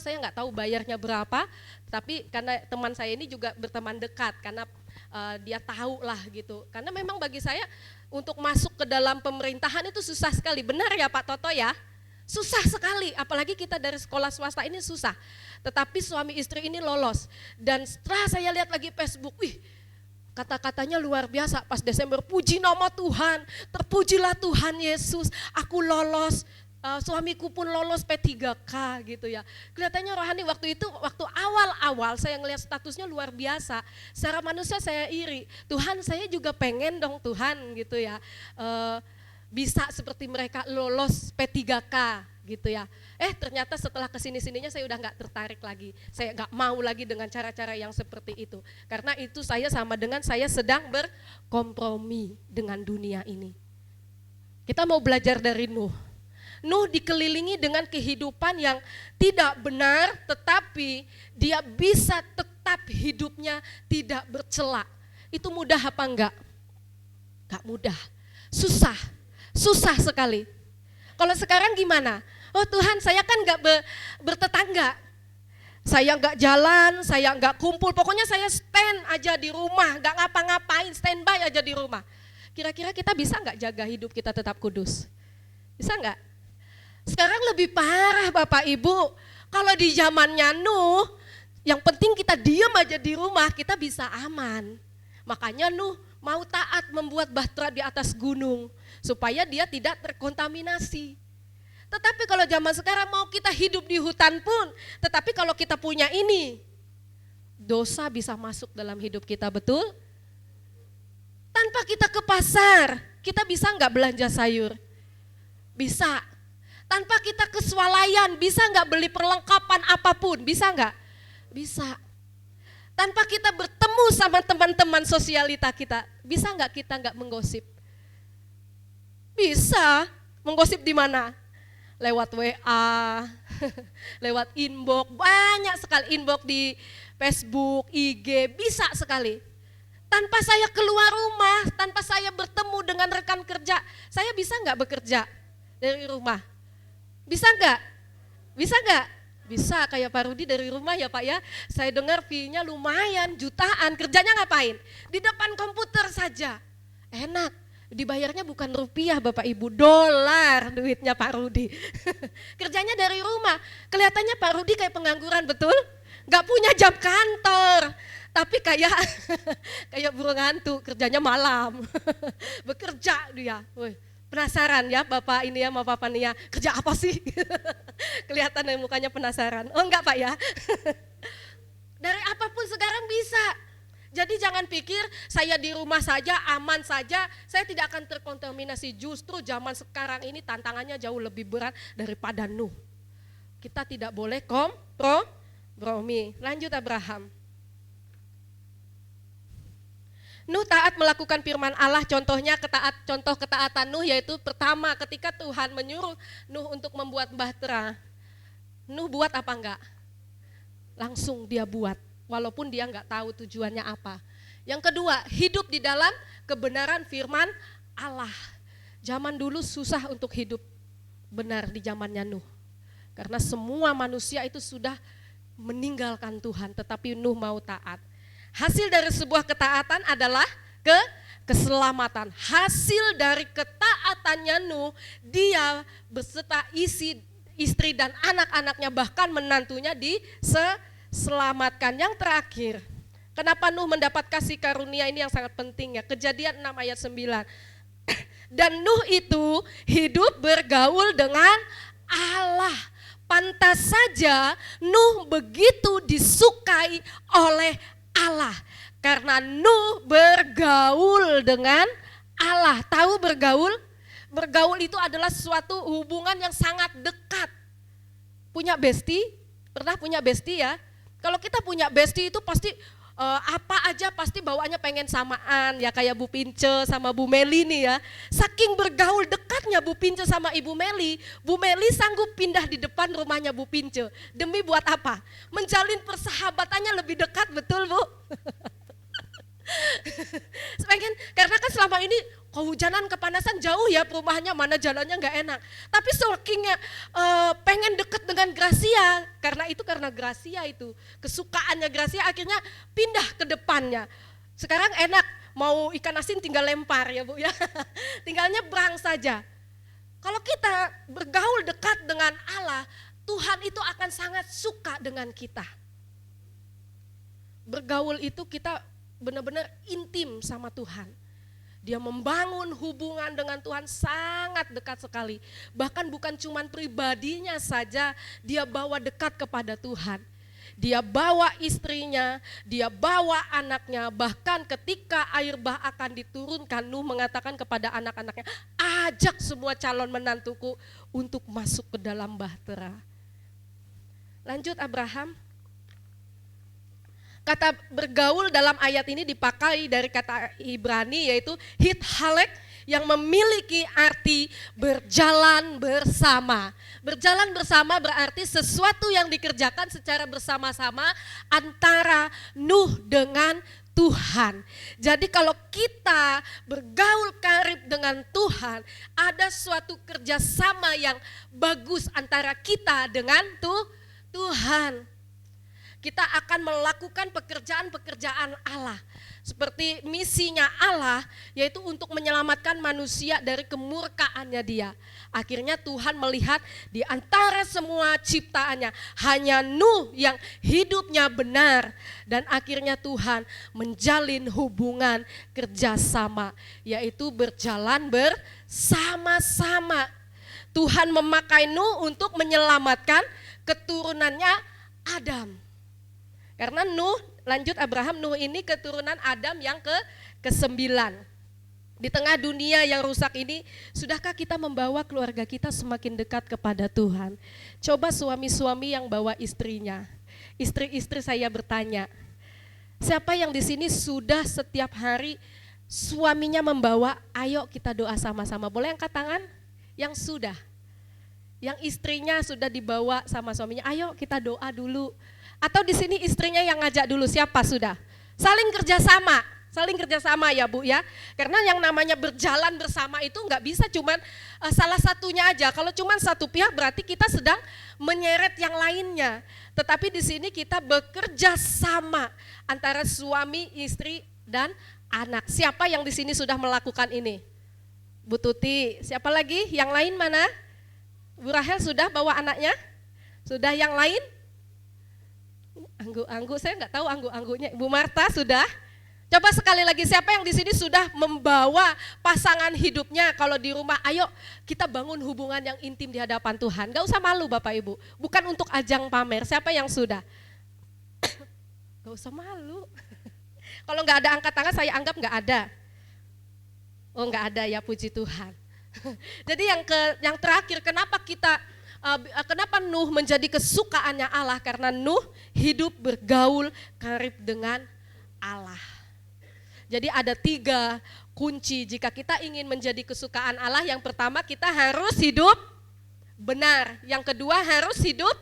Saya nggak tahu bayarnya berapa, tapi karena teman saya ini juga berteman dekat, karena dia tahu lah gitu. Karena memang bagi saya untuk masuk ke dalam pemerintahan itu susah sekali, benar ya Pak Toto ya? Susah sekali, apalagi kita dari sekolah swasta ini susah. Tetapi suami istri ini lolos. Dan setelah saya lihat lagi Facebook, kata-katanya luar biasa. Pas Desember, puji nama Tuhan, terpujilah Tuhan Yesus, aku lolos. Suamiku pun lolos P3K gitu ya. Kelihatannya rohani waktu itu, waktu awal-awal saya ngelihat statusnya luar biasa. Secara manusia saya iri, Tuhan saya juga pengen dong Tuhan gitu ya. Bisa seperti mereka lolos P3K gitu ya. Ternyata setelah kesini-sininya saya udah gak tertarik lagi. Saya gak mau lagi dengan cara-cara yang seperti itu. Karena itu saya sama dengan saya sedang berkompromi dengan dunia ini. Kita mau belajar dari Nuh. Nuh dikelilingi dengan kehidupan yang tidak benar, tetapi dia bisa tetap hidupnya tidak bercela. Itu mudah apa enggak? Gak mudah, susah sekali. Kalau sekarang gimana? Oh Tuhan, saya kan gak bertetangga, saya gak jalan, saya gak kumpul, pokoknya saya stand aja di rumah, gak ngapa-ngapain, standby aja di rumah. Kira-kira kita bisa gak jaga hidup kita tetap kudus? Bisa gak? Sekarang lebih parah Bapak Ibu, kalau di zamannya Nuh, yang penting kita diam aja di rumah, kita bisa aman. Makanya Nuh mau taat membuat bahtera di atas gunung, supaya dia tidak terkontaminasi. Tetapi kalau zaman sekarang mau kita hidup di hutan pun, tetapi kalau kita punya ini, dosa bisa masuk dalam hidup kita, betul? Tanpa kita ke pasar, kita bisa nggak belanja sayur? Bisa. Tanpa kita ke swalayan, bisa nggak beli perlengkapan apapun? Bisa nggak? Bisa. Tanpa kita bertemu sama teman-teman sosialita kita, bisa nggak kita nggak menggosip? Bisa. Menggosip di mana? Lewat WA, lewat inbox, banyak sekali inbox di Facebook, IG, bisa sekali. Tanpa saya keluar rumah, tanpa saya bertemu dengan rekan kerja, saya bisa nggak bekerja dari rumah? Bisa nggak? Bisa nggak? Bisa, kayak Pak Rudi dari rumah ya Pak ya. Saya dengar fee-nya lumayan, jutaan, kerjanya ngapain? Di depan komputer saja, enak. Dibayarnya bukan rupiah Bapak Ibu, dolar duitnya Pak Rudi. Kerjanya dari rumah, kelihatannya Pak Rudi kayak pengangguran, betul? Gak punya jam kantor, tapi kayak burung hantu, kerjanya malam. Bekerja dia. Woy. Penasaran ya Bapak ini ya sama Bapak Nia, kerja apa sih? Kelihatan dari mukanya penasaran. Oh enggak Pak ya? Dari apapun sekarang bisa. Jadi jangan pikir saya di rumah saja, aman saja, saya tidak akan terkontaminasi. Justru zaman sekarang ini tantangannya jauh lebih berat daripada Nuh. Kita tidak boleh kompromi. Lanjut Abraham. Nuh taat melakukan firman Allah, contohnya contoh ketaatan Nuh yaitu pertama ketika Tuhan menyuruh Nuh untuk membuat bahtera. Nuh buat apa enggak? Langsung dia buat, walaupun dia enggak tahu tujuannya apa. Yang kedua, hidup di dalam kebenaran firman Allah. Zaman dulu susah untuk hidup benar di zamannya Nuh. Karena semua manusia itu sudah meninggalkan Tuhan, tetapi Nuh mau taat. Hasil dari sebuah ketaatan adalah keselamatan. Hasil dari ketaatannya Nuh, dia beserta istri dan anak-anaknya bahkan menantunya diselamatkan. Yang terakhir, kenapa Nuh mendapat kasih karunia ini yang sangat penting ya. Kejadian 6 ayat 9. Dan Nuh itu hidup bergaul dengan Allah. Pantas saja Nuh begitu disukai oleh Allah, karena Nuh bergaul dengan Allah. Tahu bergaul? Bergaul itu adalah suatu hubungan yang sangat dekat. Punya bestie? Pernah punya bestie ya? Kalau kita punya bestie itu pasti apa aja pasti bawaannya pengen samaan ya, kayak Bu Pince sama Bu Meli nih ya. Saking bergaul dekatnya Bu Pince sama Ibu Meli, Bu Meli sanggup pindah di depan rumahnya Bu Pince. Demi buat apa? Menjalin persahabatannya lebih dekat, betul Bu? Karena kan selama ini kehujanan, kepanasan, jauh ya perumahannya, mana jalannya nggak enak. Tapi sakingnya pengen deket dengan Gracia, karena Gracia itu kesukaannya Gracia, akhirnya pindah ke depannya. Sekarang enak, mau ikan asin tinggal lempar ya Bu ya, tinggal nyebrang saja. Kalau kita bergaul dekat dengan Allah, Tuhan itu akan sangat suka dengan kita. Bergaul itu kita benar-benar intim sama Tuhan. Dia membangun hubungan dengan Tuhan sangat dekat sekali. Bahkan bukan cuma pribadinya saja dia bawa dekat kepada Tuhan. Dia bawa istrinya, dia bawa anaknya. Bahkan ketika air bah akan diturunkan, Nuh mengatakan kepada anak-anaknya, ajak semua calon menantuku untuk masuk ke dalam bahtera. Lanjut Abraham. Kata bergaul dalam ayat ini dipakai dari kata Ibrani yaitu hithalek yang memiliki arti berjalan bersama. Berjalan bersama berarti sesuatu yang dikerjakan secara bersama-sama antara Nuh dengan Tuhan. Jadi kalau kita bergaul karib dengan Tuhan, ada suatu kerjasama yang bagus antara kita dengan Tuhan. Kita akan melakukan pekerjaan-pekerjaan Allah. Seperti misinya Allah, yaitu untuk menyelamatkan manusia dari kemurkaannya Dia. Akhirnya Tuhan melihat di antara semua ciptaannya, hanya Nuh yang hidupnya benar. Dan akhirnya Tuhan menjalin hubungan kerjasama, yaitu berjalan bersama-sama. Tuhan memakai Nuh untuk menyelamatkan keturunannya Adam. Karena Nuh, lanjut Abraham, Nuh ini keturunan Adam yang ke-9. Di tengah dunia yang rusak ini, sudahkah kita membawa keluarga kita semakin dekat kepada Tuhan? Coba suami-suami yang bawa istrinya. Istri-istri saya bertanya, siapa yang di sini sudah setiap hari suaminya membawa, ayo kita doa sama-sama. Boleh angkat tangan? Yang sudah. Yang istrinya sudah dibawa sama suaminya, ayo kita doa dulu. Atau di sini istrinya yang ngajak dulu, siapa sudah? Saling kerjasama ya Bu ya. Karena yang namanya berjalan bersama itu nggak bisa cuman salah satunya aja. Kalau cuman satu pihak berarti kita sedang menyeret yang lainnya. Tetapi di sini kita bekerja sama antara suami, istri, dan anak. Siapa yang di sini sudah melakukan ini? Bu Tuti, siapa lagi? Yang lain mana? Bu Rahel sudah bawa anaknya? Sudah, yang lain? Anggu-anggu, saya nggak tahu anggu-anggunya. Bu Marta sudah? Coba sekali lagi, siapa yang di sini sudah membawa pasangan hidupnya kalau di rumah? Ayo kita bangun hubungan yang intim di hadapan Tuhan. Gak usah malu Bapak Ibu, bukan untuk ajang pamer. Siapa yang sudah? Gak usah malu. Kalau nggak ada angkat tangan, saya anggap nggak ada. Oh nggak ada ya, puji Tuhan. Jadi yang terakhir, kenapa kita Kenapa Nuh menjadi kesukaannya Allah? Karena Nuh hidup bergaul karib dengan Allah. Jadi ada 3 kunci jika kita ingin menjadi kesukaan Allah. Yang pertama, kita harus hidup benar. Yang kedua, harus hidup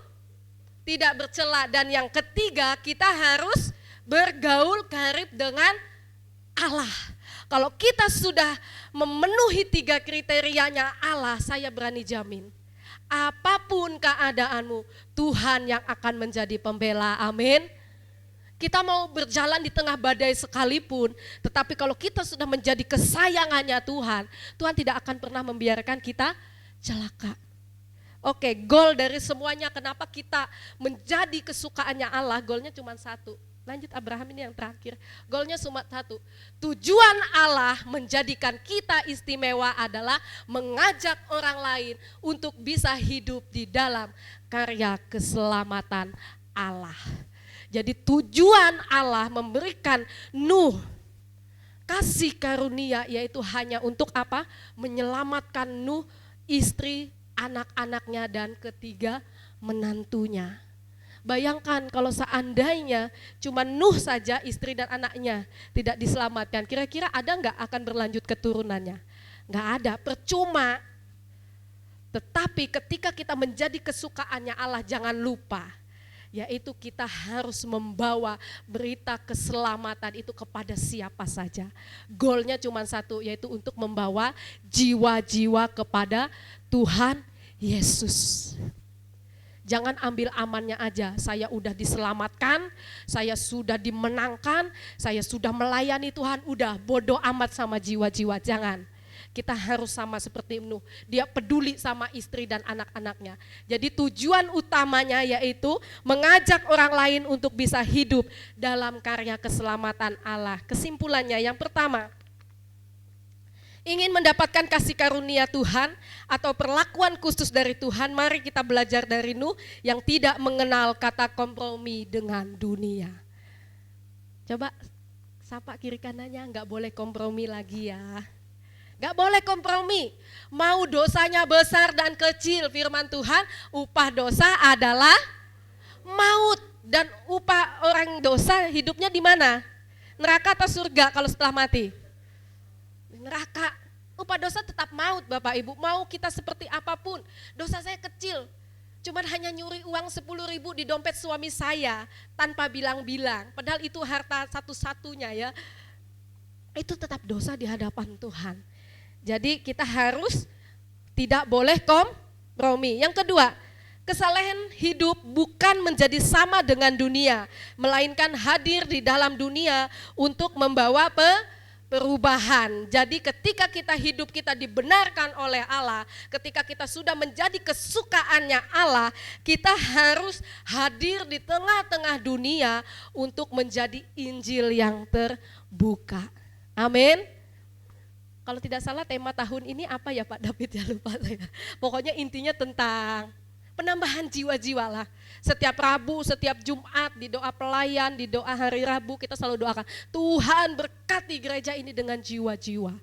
tidak bercela. Dan yang ketiga, kita harus bergaul karib dengan Allah. Kalau kita sudah memenuhi 3 kriterianya Allah, saya berani jamin, apapun keadaanmu, Tuhan yang akan menjadi pembela. Amin. Kita mau berjalan di tengah badai sekalipun, tetapi kalau kita sudah menjadi kesayangannya Tuhan, Tuhan tidak akan pernah membiarkan kita celaka. Oke, goal dari semuanya kenapa kita menjadi kesukaannya Allah, goalnya cuma 1. Lanjut Abraham, ini yang terakhir. Goalnya cuma 1. Tujuan Allah menjadikan kita istimewa adalah mengajak orang lain untuk bisa hidup di dalam karya keselamatan Allah. Jadi tujuan Allah memberikan Nuh kasih karunia yaitu hanya untuk apa? Menyelamatkan Nuh, istri, anak-anaknya dan ketiga menantunya. Bayangkan kalau seandainya cuma Nuh saja istri dan anaknya tidak diselamatkan, kira-kira ada nggak akan berlanjut keturunannya? Nggak ada, percuma. Tetapi ketika kita menjadi kesukaannya Allah, jangan lupa, yaitu kita harus membawa berita keselamatan itu kepada siapa saja. Goalnya cuma 1, yaitu untuk membawa jiwa-jiwa kepada Tuhan Yesus. Jangan ambil amannya aja, saya udah diselamatkan, saya sudah dimenangkan, saya sudah melayani Tuhan, udah bodoh amat sama jiwa-jiwa, jangan. Kita harus sama seperti Nuh, dia peduli sama istri dan anak-anaknya. Jadi tujuan utamanya yaitu mengajak orang lain untuk bisa hidup dalam karya keselamatan Allah. Kesimpulannya yang pertama, ingin mendapatkan kasih karunia Tuhan atau perlakuan khusus dari Tuhan, mari kita belajar dari Nuh yang tidak mengenal kata kompromi dengan dunia. Coba sapa kiri kanannya, nggak boleh kompromi lagi ya. Nggak boleh kompromi, mau dosanya besar dan kecil, firman Tuhan, upah dosa adalah maut. Dan upah orang dosa hidupnya di mana? Neraka atau surga kalau setelah mati? Neraka. Upah dosa tetap maut Bapak Ibu, mau kita seperti apapun. Dosa saya kecil, cuman hanya nyuri uang 10.000 di dompet suami saya tanpa bilang-bilang, padahal itu harta satu-satunya ya. Itu tetap dosa di hadapan Tuhan. Jadi kita harus tidak boleh kompromi. Yang kedua, kesalehan hidup bukan menjadi sama dengan dunia, melainkan hadir di dalam dunia untuk membawa perubahan. Jadi ketika kita hidup kita dibenarkan oleh Allah, ketika kita sudah menjadi kesukaannya Allah, kita harus hadir di tengah-tengah dunia untuk menjadi Injil yang terbuka. Amin. Kalau tidak salah tema tahun ini apa ya Pak David, ya lupa saya. Pokoknya intinya tentang penambahan jiwa-jiwa lah. Setiap Rabu, setiap Jumat di doa pelayan, di doa hari Rabu kita selalu doakan, Tuhan berkati gereja ini dengan jiwa-jiwa.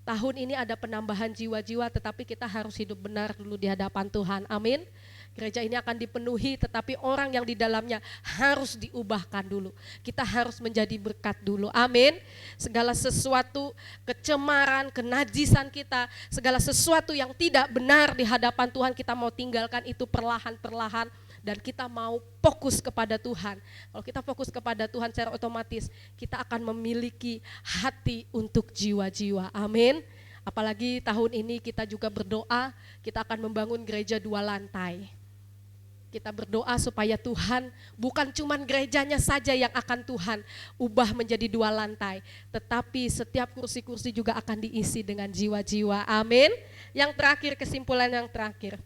Tahun ini ada penambahan jiwa-jiwa, tetapi kita harus hidup benar dulu di hadapan Tuhan. Amin. Gereja ini akan dipenuhi, tetapi orang yang di dalamnya harus diubahkan dulu. Kita harus menjadi berkat dulu. Amin. Segala sesuatu kecemaran, kenajisan kita, segala sesuatu yang tidak benar di hadapan Tuhan, kita mau tinggalkan itu perlahan-perlahan. Dan kita mau fokus kepada Tuhan. Kalau kita fokus kepada Tuhan, secara otomatis kita akan memiliki hati untuk jiwa-jiwa. Amin. Apalagi tahun ini kita juga berdoa, kita akan membangun gereja 2 lantai. Kita berdoa supaya Tuhan bukan cuman gerejanya saja yang akan Tuhan ubah menjadi 2 lantai, tetapi setiap kursi-kursi juga akan diisi dengan jiwa-jiwa. Amin. Yang terakhir, kesimpulan yang terakhir.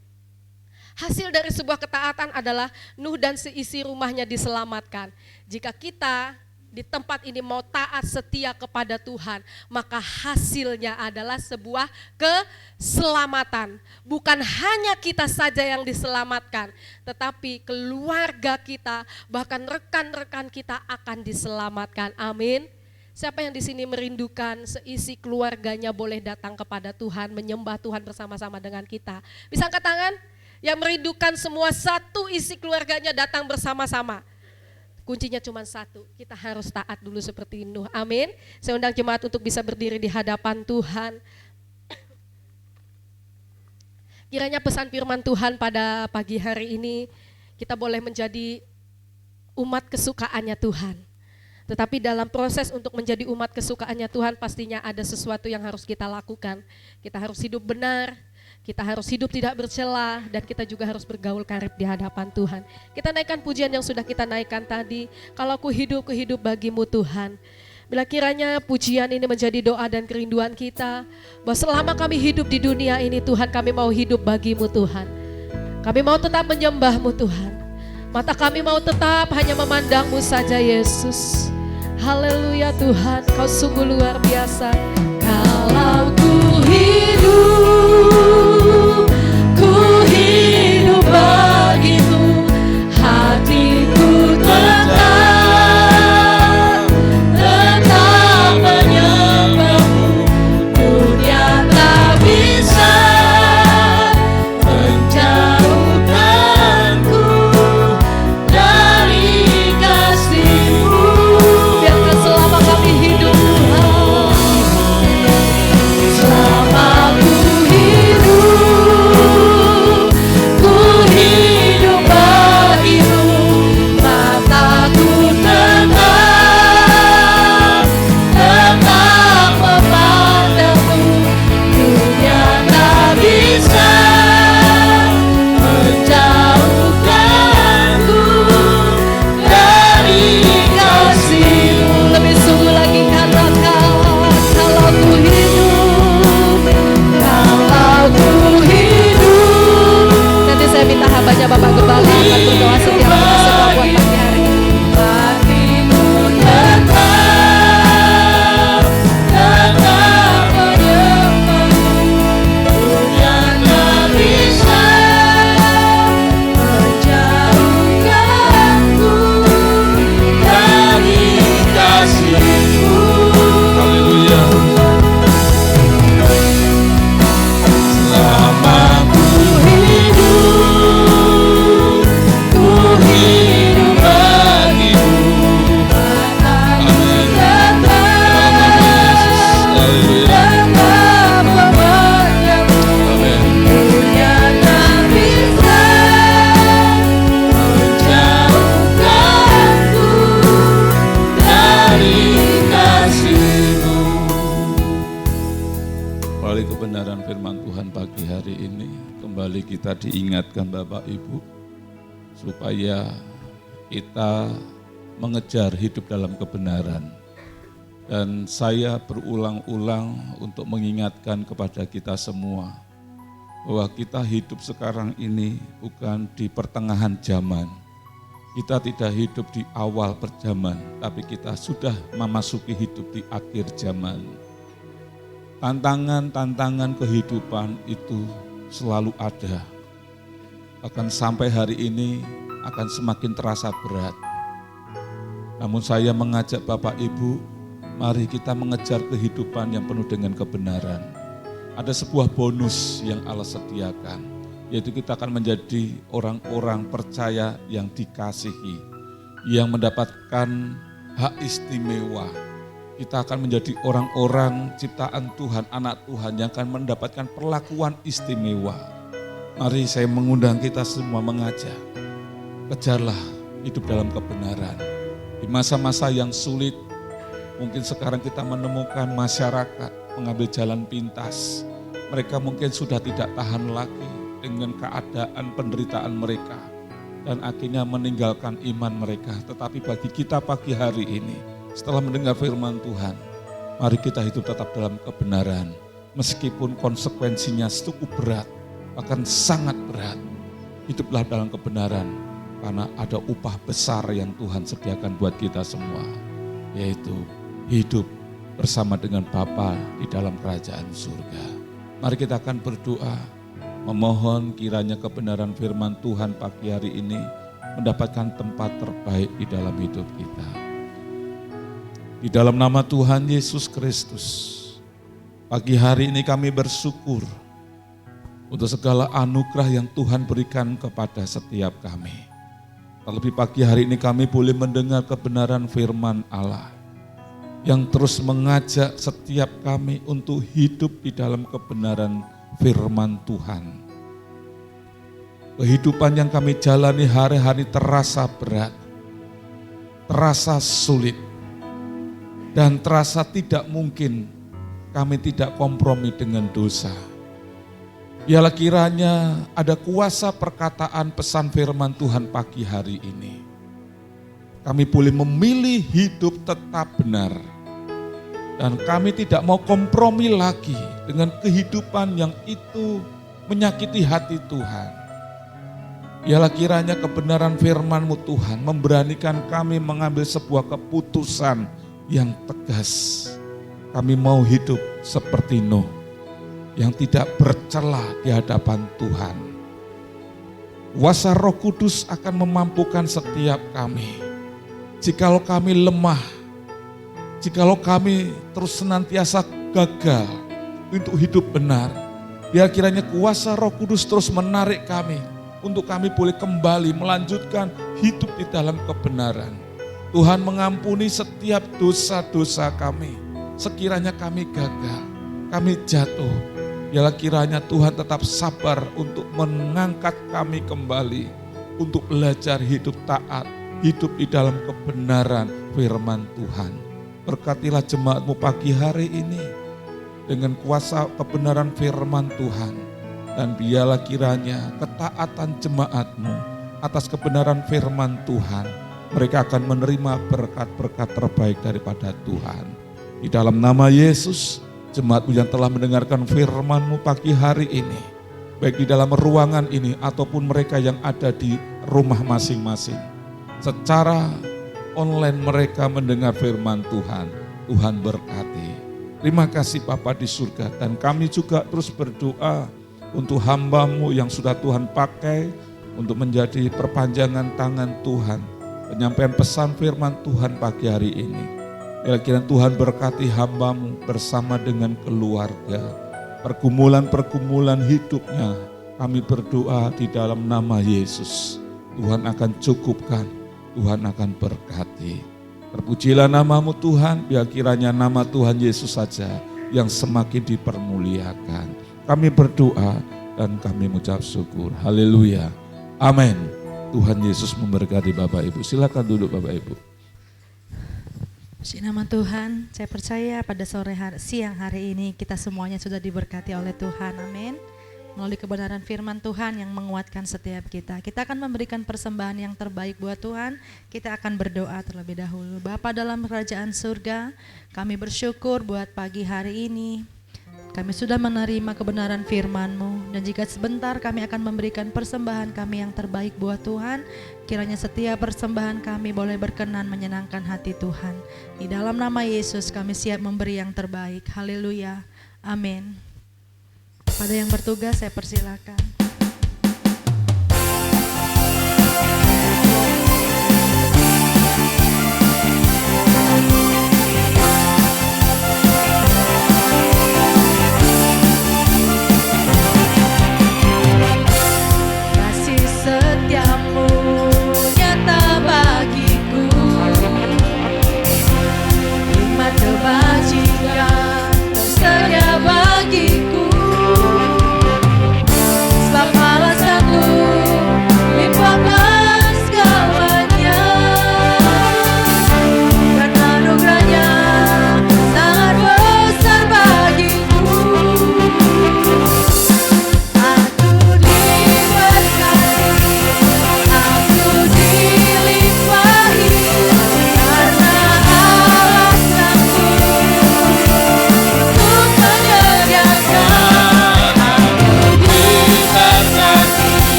Hasil dari sebuah ketaatan adalah Nuh dan seisi rumahnya diselamatkan. Jika kita di tempat ini mau taat setia kepada Tuhan, maka hasilnya adalah sebuah keselamatan. Bukan hanya kita saja yang diselamatkan, tetapi keluarga kita, bahkan rekan-rekan kita akan diselamatkan. Amin. Siapa yang di sini merindukan seisi keluarganya boleh datang kepada Tuhan, menyembah Tuhan bersama-sama dengan kita? Bisa angkat tangan? Yang merindukan semua satu isi keluarganya datang bersama-sama. Kuncinya cuma satu, kita harus taat dulu seperti Nuh. Amin. Saya undang jemaat untuk bisa berdiri di hadapan Tuhan. Kiranya pesan firman Tuhan pada pagi hari ini, kita boleh menjadi umat kesukaannya Tuhan. Tetapi dalam proses untuk menjadi umat kesukaannya Tuhan, pastinya ada sesuatu yang harus kita lakukan. Kita harus hidup benar, kita harus hidup tidak bercela, dan kita juga harus bergaul karib di hadapan Tuhan. Kita naikkan pujian yang sudah kita naikkan tadi, kalau ku hidup bagimu Tuhan. Bila kiranya pujian ini menjadi doa dan kerinduan kita, bahwa selama kami hidup di dunia ini Tuhan, kami mau hidup bagimu Tuhan. Kami mau tetap menyembahmu Tuhan. Mata kami mau tetap hanya memandangmu saja Yesus. Haleluya Tuhan, kau sungguh luar biasa. Kalau ku hidup bagimu, hatiku tetap menyembahmu. Dunia tak bisa menjauhkanku dari kasih-Mu. Biarkan selama kami hidup Tuhan, selama ku hidup bagimu, mataku tetap memandangmu. Dunia tak bisa menjauhkanku dari kasih-Mu. Lebih sungguh lagi katakan, kalau ku hidup. Nanti saya minta hambanya Bapak Gembala akan berdoa setiap kita semua buat pagi hari ini. Hatimu tetap menyembahmu. Dunia tak bisa menjauhkanku dari kasih-Mu. Haleluya. Selama ku hidup bagimu. Amin. Haleluya. Amin. Dunia tak bisa Menjauhkanku dari kasih-Mu. Melalui kebenaran firman Tuhan pagi hari ini, kembali kita diingatkan Bapak Ibu, supaya kita mengejar hidup dalam kebenaran. Dan saya berulang-ulang untuk mengingatkan kepada kita semua, bahwa kita hidup sekarang ini bukan di pertengahan zaman. Kita tidak hidup di awal perjaman, tapi kita sudah memasuki hidup di akhir zaman. Tantangan-tantangan kehidupan itu selalu ada. Bahkan sampai hari ini akan semakin terasa berat. Namun saya mengajak Bapak Ibu, mari kita mengejar kehidupan yang penuh dengan kebenaran. Ada sebuah bonus yang Allah sediakan, yaitu kita akan menjadi orang-orang percaya yang dikasihi, yang mendapatkan hak istimewa. Kita akan menjadi orang-orang ciptaan Tuhan, anak Tuhan yang akan mendapatkan perlakuan istimewa. Mari saya mengundang kita semua mengajak, kejarlah hidup dalam kebenaran. Di masa-masa yang sulit, mungkin sekarang kita menemukan masyarakat mengambil jalan pintas. Mereka mungkin sudah tidak tahan lagi dengan keadaan penderitaan mereka dan akhirnya meninggalkan iman mereka. Tetapi bagi kita pagi hari ini, setelah mendengar firman Tuhan, mari kita hidup tetap dalam kebenaran. Meskipun konsekuensinya cukup berat, bahkan sangat berat, hiduplah dalam kebenaran. Karena ada upah besar yang Tuhan sediakan buat kita semua, yaitu hidup bersama dengan Bapa di dalam kerajaan surga. Mari kita akan berdoa, memohon kiranya kebenaran firman Tuhan pagi hari ini mendapatkan tempat terbaik di dalam hidup kita. Di dalam nama Tuhan Yesus Kristus, pagi hari ini kami bersyukur untuk segala anugerah yang Tuhan berikan kepada setiap kami. Terlebih pagi hari ini kami boleh mendengar kebenaran firman Allah yang terus mengajak setiap kami untuk hidup di dalam kebenaran firman Tuhan. Kehidupan yang kami jalani hari-hari terasa berat, terasa sulit, dan terasa tidak mungkin kami tidak kompromi dengan dosa. Biarlah kiranya ada kuasa perkataan pesan firman Tuhan pagi hari ini. Kami boleh memilih hidup tetap benar. Dan kami tidak mau kompromi lagi dengan kehidupan yang itu menyakiti hati Tuhan. Biarlah kiranya kebenaran firman-Mu Tuhan memberanikan kami mengambil sebuah keputusan yang tegas. Kami mau hidup seperti Nuh yang tidak bercela di hadapan Tuhan. Kuasa Roh Kudus akan memampukan setiap kami. Jikalau kami lemah, jikalau kami terus senantiasa gagal untuk hidup benar, biar kiranya kuasa Roh Kudus terus menarik kami untuk kami boleh kembali melanjutkan hidup di dalam kebenaran. Tuhan mengampuni setiap dosa-dosa kami. Sekiranya kami gagal, kami jatuh, biarlah kiranya Tuhan tetap sabar untuk mengangkat kami kembali untuk belajar hidup taat, hidup di dalam kebenaran firman Tuhan. Berkatilah jemaat-Mu pagi hari ini dengan kuasa kebenaran firman Tuhan, dan biarlah kiranya ketaatan jemaat-Mu atas kebenaran firman Tuhan, mereka akan menerima berkat-berkat terbaik daripada Tuhan. Di dalam nama Yesus, jemaat-Mu yang telah mendengarkan firman-Mu pagi hari ini, baik di dalam ruangan ini ataupun mereka yang ada di rumah masing-masing, secara online mereka mendengar firman Tuhan, Tuhan berkati. Terima kasih Bapa di surga, dan kami juga terus berdoa untuk hamba-Mu yang sudah Tuhan pakai untuk menjadi perpanjangan tangan Tuhan, penyampaian pesan firman Tuhan pagi hari ini. Kiranya Tuhan berkati hamba-Mu bersama dengan keluarga, pergumulan-pergumulan hidupnya. Kami berdoa di dalam nama Yesus. Tuhan akan cukupkan, Tuhan akan berkati. Terpujilah nama-Mu Tuhan, biar kiranya nama Tuhan Yesus saja yang semakin dipermuliakan. Kami berdoa dan kami mengucap syukur. Haleluya. Amin. Tuhan Yesus memberkati Bapak Ibu. Silakan duduk Bapak Ibu. Puji nama Tuhan, saya percaya pada siang hari ini kita semuanya sudah diberkati oleh Tuhan, amin. Melalui kebenaran firman Tuhan yang menguatkan setiap kita. Kita akan memberikan persembahan yang terbaik buat Tuhan. Kita akan berdoa terlebih dahulu. Bapa dalam kerajaan surga, kami bersyukur buat pagi hari ini. Kami sudah menerima kebenaran firman-Mu, dan jika sebentar kami akan memberikan persembahan kami yang terbaik buat Tuhan, kiranya setiap persembahan kami boleh berkenan menyenangkan hati Tuhan. Di dalam nama Yesus kami siap memberi yang terbaik. Haleluya. Amin. Pada yang bertugas saya persilakan. Kebajikan tersedia bagiku.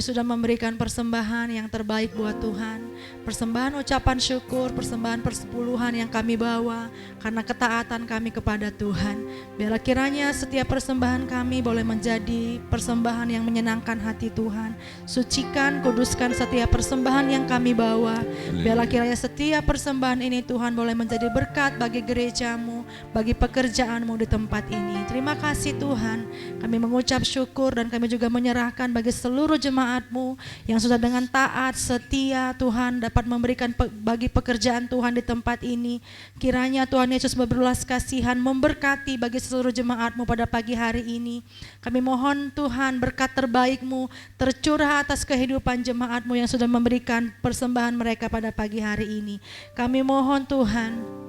sudah memberikan persembahan yang terbaik buat Tuhan. Persembahan ucapan syukur, persembahan persepuluhan yang kami bawa karena ketaatan kami kepada Tuhan. Biarlah kiranya setiap persembahan kami boleh menjadi persembahan yang menyenangkan hati Tuhan. Sucikan, kuduskan setiap persembahan yang kami bawa. Biarlah kiranya setiap persembahan ini Tuhan boleh menjadi berkat bagi gerejamu, bagi pekerjaanmu di tempat ini. Terima kasih Tuhan, kami mengucap syukur dan kami juga menyerahkan bagi seluruh jemaat-Mu yang sudah dengan taat, setia Tuhan dapat memberikan bagi pekerjaan Tuhan di tempat ini. Kiranya Tuhan Yesus berbelas kasihan memberkati bagi seluruh jemaat-Mu pada pagi hari ini. Kami mohon Tuhan berkat terbaik-Mu tercurah atas kehidupan jemaat-Mu yang sudah memberikan persembahan mereka pada pagi hari ini. Kami mohon Tuhan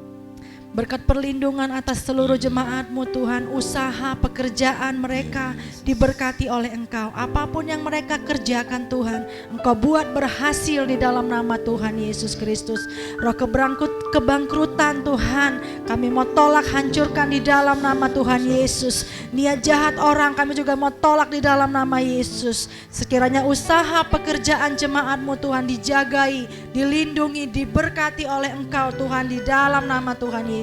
berkat perlindungan atas seluruh jemaat-Mu Tuhan, usaha pekerjaan mereka diberkati oleh Engkau. Apapun yang mereka kerjakan Tuhan, Engkau buat berhasil di dalam nama Tuhan Yesus Kristus. Roh kebangkrutan Tuhan, kami mau tolak, hancurkan di dalam nama Tuhan Yesus. Niat jahat orang kami juga mau tolak di dalam nama Yesus. Sekiranya usaha pekerjaan jemaat-Mu Tuhan dijagai, dilindungi, diberkati oleh Engkau Tuhan di dalam nama Tuhan Yesus.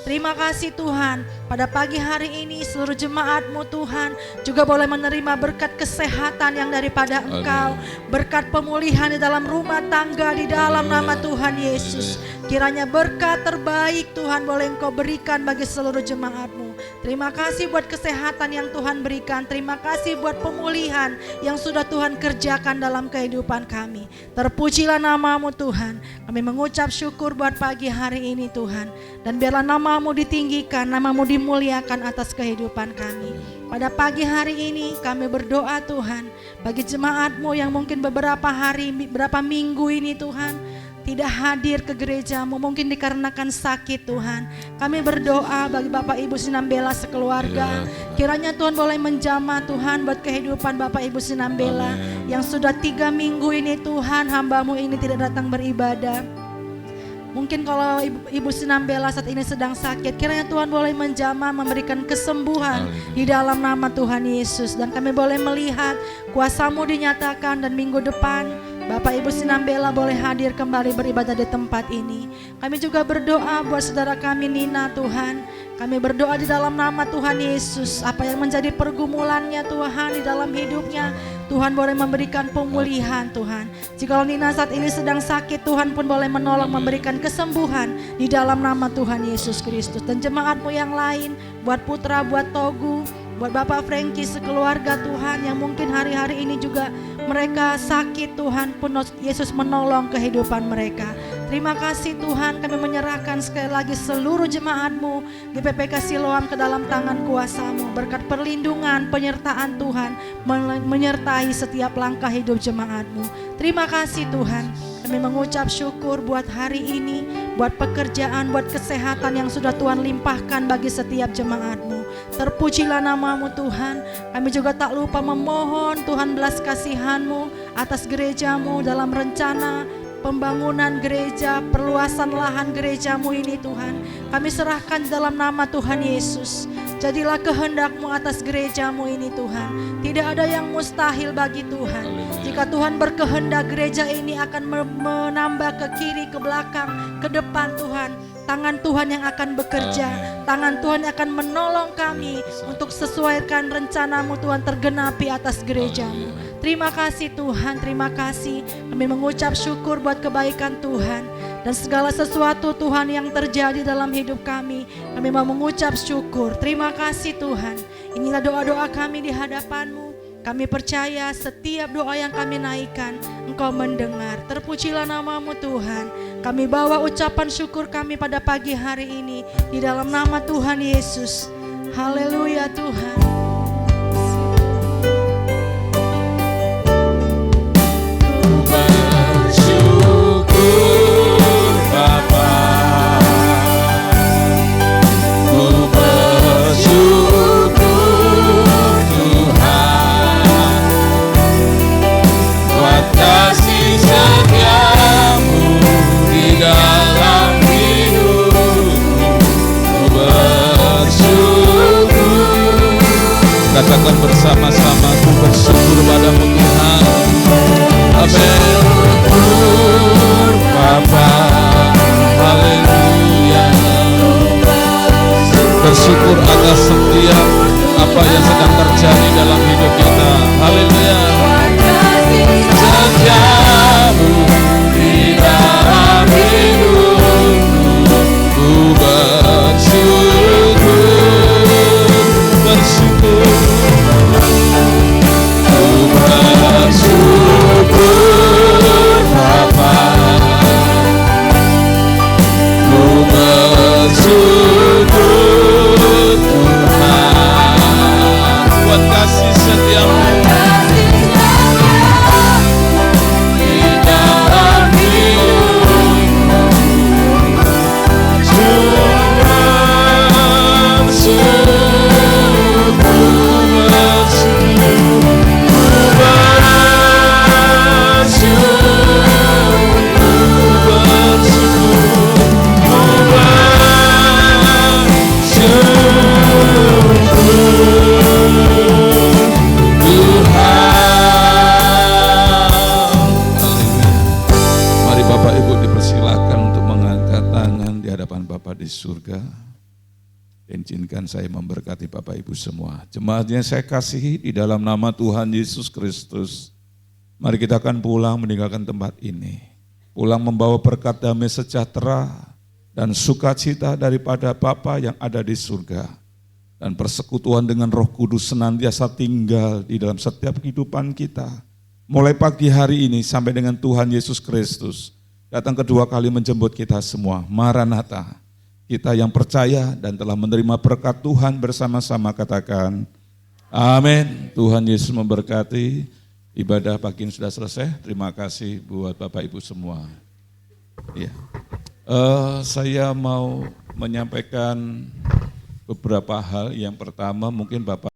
Terima kasih Tuhan, pada pagi hari ini seluruh jemaat-Mu Tuhan juga boleh menerima berkat kesehatan yang daripada Engkau, berkat pemulihan di dalam rumah tangga di dalam nama Tuhan Yesus. Kiranya berkat terbaik Tuhan boleh Engkau berikan bagi seluruh jemaat-Mu. Terima kasih buat kesehatan yang Tuhan berikan, terima kasih buat pemulihan yang sudah Tuhan kerjakan dalam kehidupan kami. Terpujilah nama-Mu Tuhan, kami mengucap syukur buat pagi hari ini Tuhan. Dan biarlah nama-Mu ditinggikan, nama-Mu dimuliakan atas kehidupan kami. Pada pagi hari ini kami berdoa Tuhan, bagi jemaat-Mu yang mungkin beberapa hari, beberapa minggu ini Tuhan tidak hadir ke gereja-Mu, mungkin dikarenakan sakit Tuhan. Kami berdoa bagi Bapak Ibu Sinambela sekeluarga. Kiranya Tuhan boleh menjamah Tuhan buat kehidupan Bapak Ibu Sinambela yang sudah 3 minggu ini Tuhan hamba-Mu ini tidak datang beribadah. Mungkin kalau Ibu Sinambela saat ini sedang sakit, kiranya Tuhan boleh menjamah, memberikan kesembuhan di dalam nama Tuhan Yesus. Dan kami boleh melihat kuasa-Mu dinyatakan, dan minggu depan Bapak Ibu Sinambela boleh hadir kembali beribadah di tempat ini. Kami juga berdoa buat saudara kami Nina Tuhan. Kami berdoa di dalam nama Tuhan Yesus, apa yang menjadi pergumulannya Tuhan di dalam hidupnya, Tuhan boleh memberikan pemulihan Tuhan. Jika Nina saat ini sedang sakit, Tuhan pun boleh menolong, memberikan kesembuhan di dalam nama Tuhan Yesus Kristus. Dan jemaat-Mu yang lain, buat Putra, buat Togu, buat Bapak Frankie sekeluarga Tuhan yang mungkin hari-hari ini juga mereka sakit, Tuhan pun Yesus menolong kehidupan mereka. Terima kasih Tuhan, kami menyerahkan sekali lagi seluruh jemaat-Mu GPPK Siloam ke dalam tangan kuasa-Mu. Berkat perlindungan, penyertaan Tuhan menyertai setiap langkah hidup jemaat-Mu. Terima kasih Tuhan, kami mengucap syukur buat hari ini, buat pekerjaan, buat kesehatan yang sudah Tuhan limpahkan bagi setiap jemaat-Mu. Terpujilah nama-Mu Tuhan. Kami juga tak lupa memohon Tuhan belas kasihan-Mu atas gereja-Mu dalam rencana pembangunan gereja, perluasan lahan gereja-Mu ini Tuhan. Kami serahkan dalam nama Tuhan Yesus. Jadilah kehendak-Mu atas gereja-Mu ini Tuhan. Tidak ada yang mustahil bagi Tuhan. Jika Tuhan berkehendak, gereja ini akan menambah ke kiri, ke belakang, ke depan Tuhan. Tangan Tuhan yang akan bekerja, tangan Tuhan yang akan menolong kami untuk sesuaikan rencana-Mu Tuhan tergenapi atas gereja-Mu. Terima kasih Tuhan, terima kasih. Kami mengucap syukur buat kebaikan Tuhan dan segala sesuatu Tuhan yang terjadi dalam hidup kami. Kami mau mengucap syukur. Terima kasih Tuhan. Inilah doa-doa kami di hadapan-Mu. Kami percaya setiap doa yang kami naikkan, Engkau mendengar. Terpujilah nama-Mu Tuhan. Kami bawa ucapan syukur kami pada pagi hari ini di dalam nama Tuhan Yesus. Haleluya Tuhan. Katakan bersama-sama, ku bersyukur padamu Tuhan. bersyukur Bapa. Haleluya. Bersyukur atas setiap apa yang sedang terjadi dalam hidup kita. Haleluya. Sejauh di dalam hidupku, ku bersyukur, ku bersyukur Bapa, ku bersyukur Tuhan buat kasih setiamu. Di surga, izinkan saya memberkati Bapak Ibu semua. Jemaat yang saya kasihi di dalam nama Tuhan Yesus Kristus, mari kita akan pulang meninggalkan tempat ini. Pulang membawa berkat damai sejahtera dan sukacita daripada Bapa yang ada di surga. Dan persekutuan dengan Roh Kudus senantiasa tinggal di dalam setiap kehidupan kita. Mulai pagi hari ini sampai dengan Tuhan Yesus Kristus datang kedua kali menjemput kita semua. Maranatha. Kita yang percaya dan telah menerima berkat Tuhan bersama-sama katakan amin. Tuhan Yesus memberkati. Ibadah pagi ini sudah selesai. Terima kasih buat Bapak Ibu semua. Ya. Saya mau menyampaikan beberapa hal. Yang pertama mungkin Bapak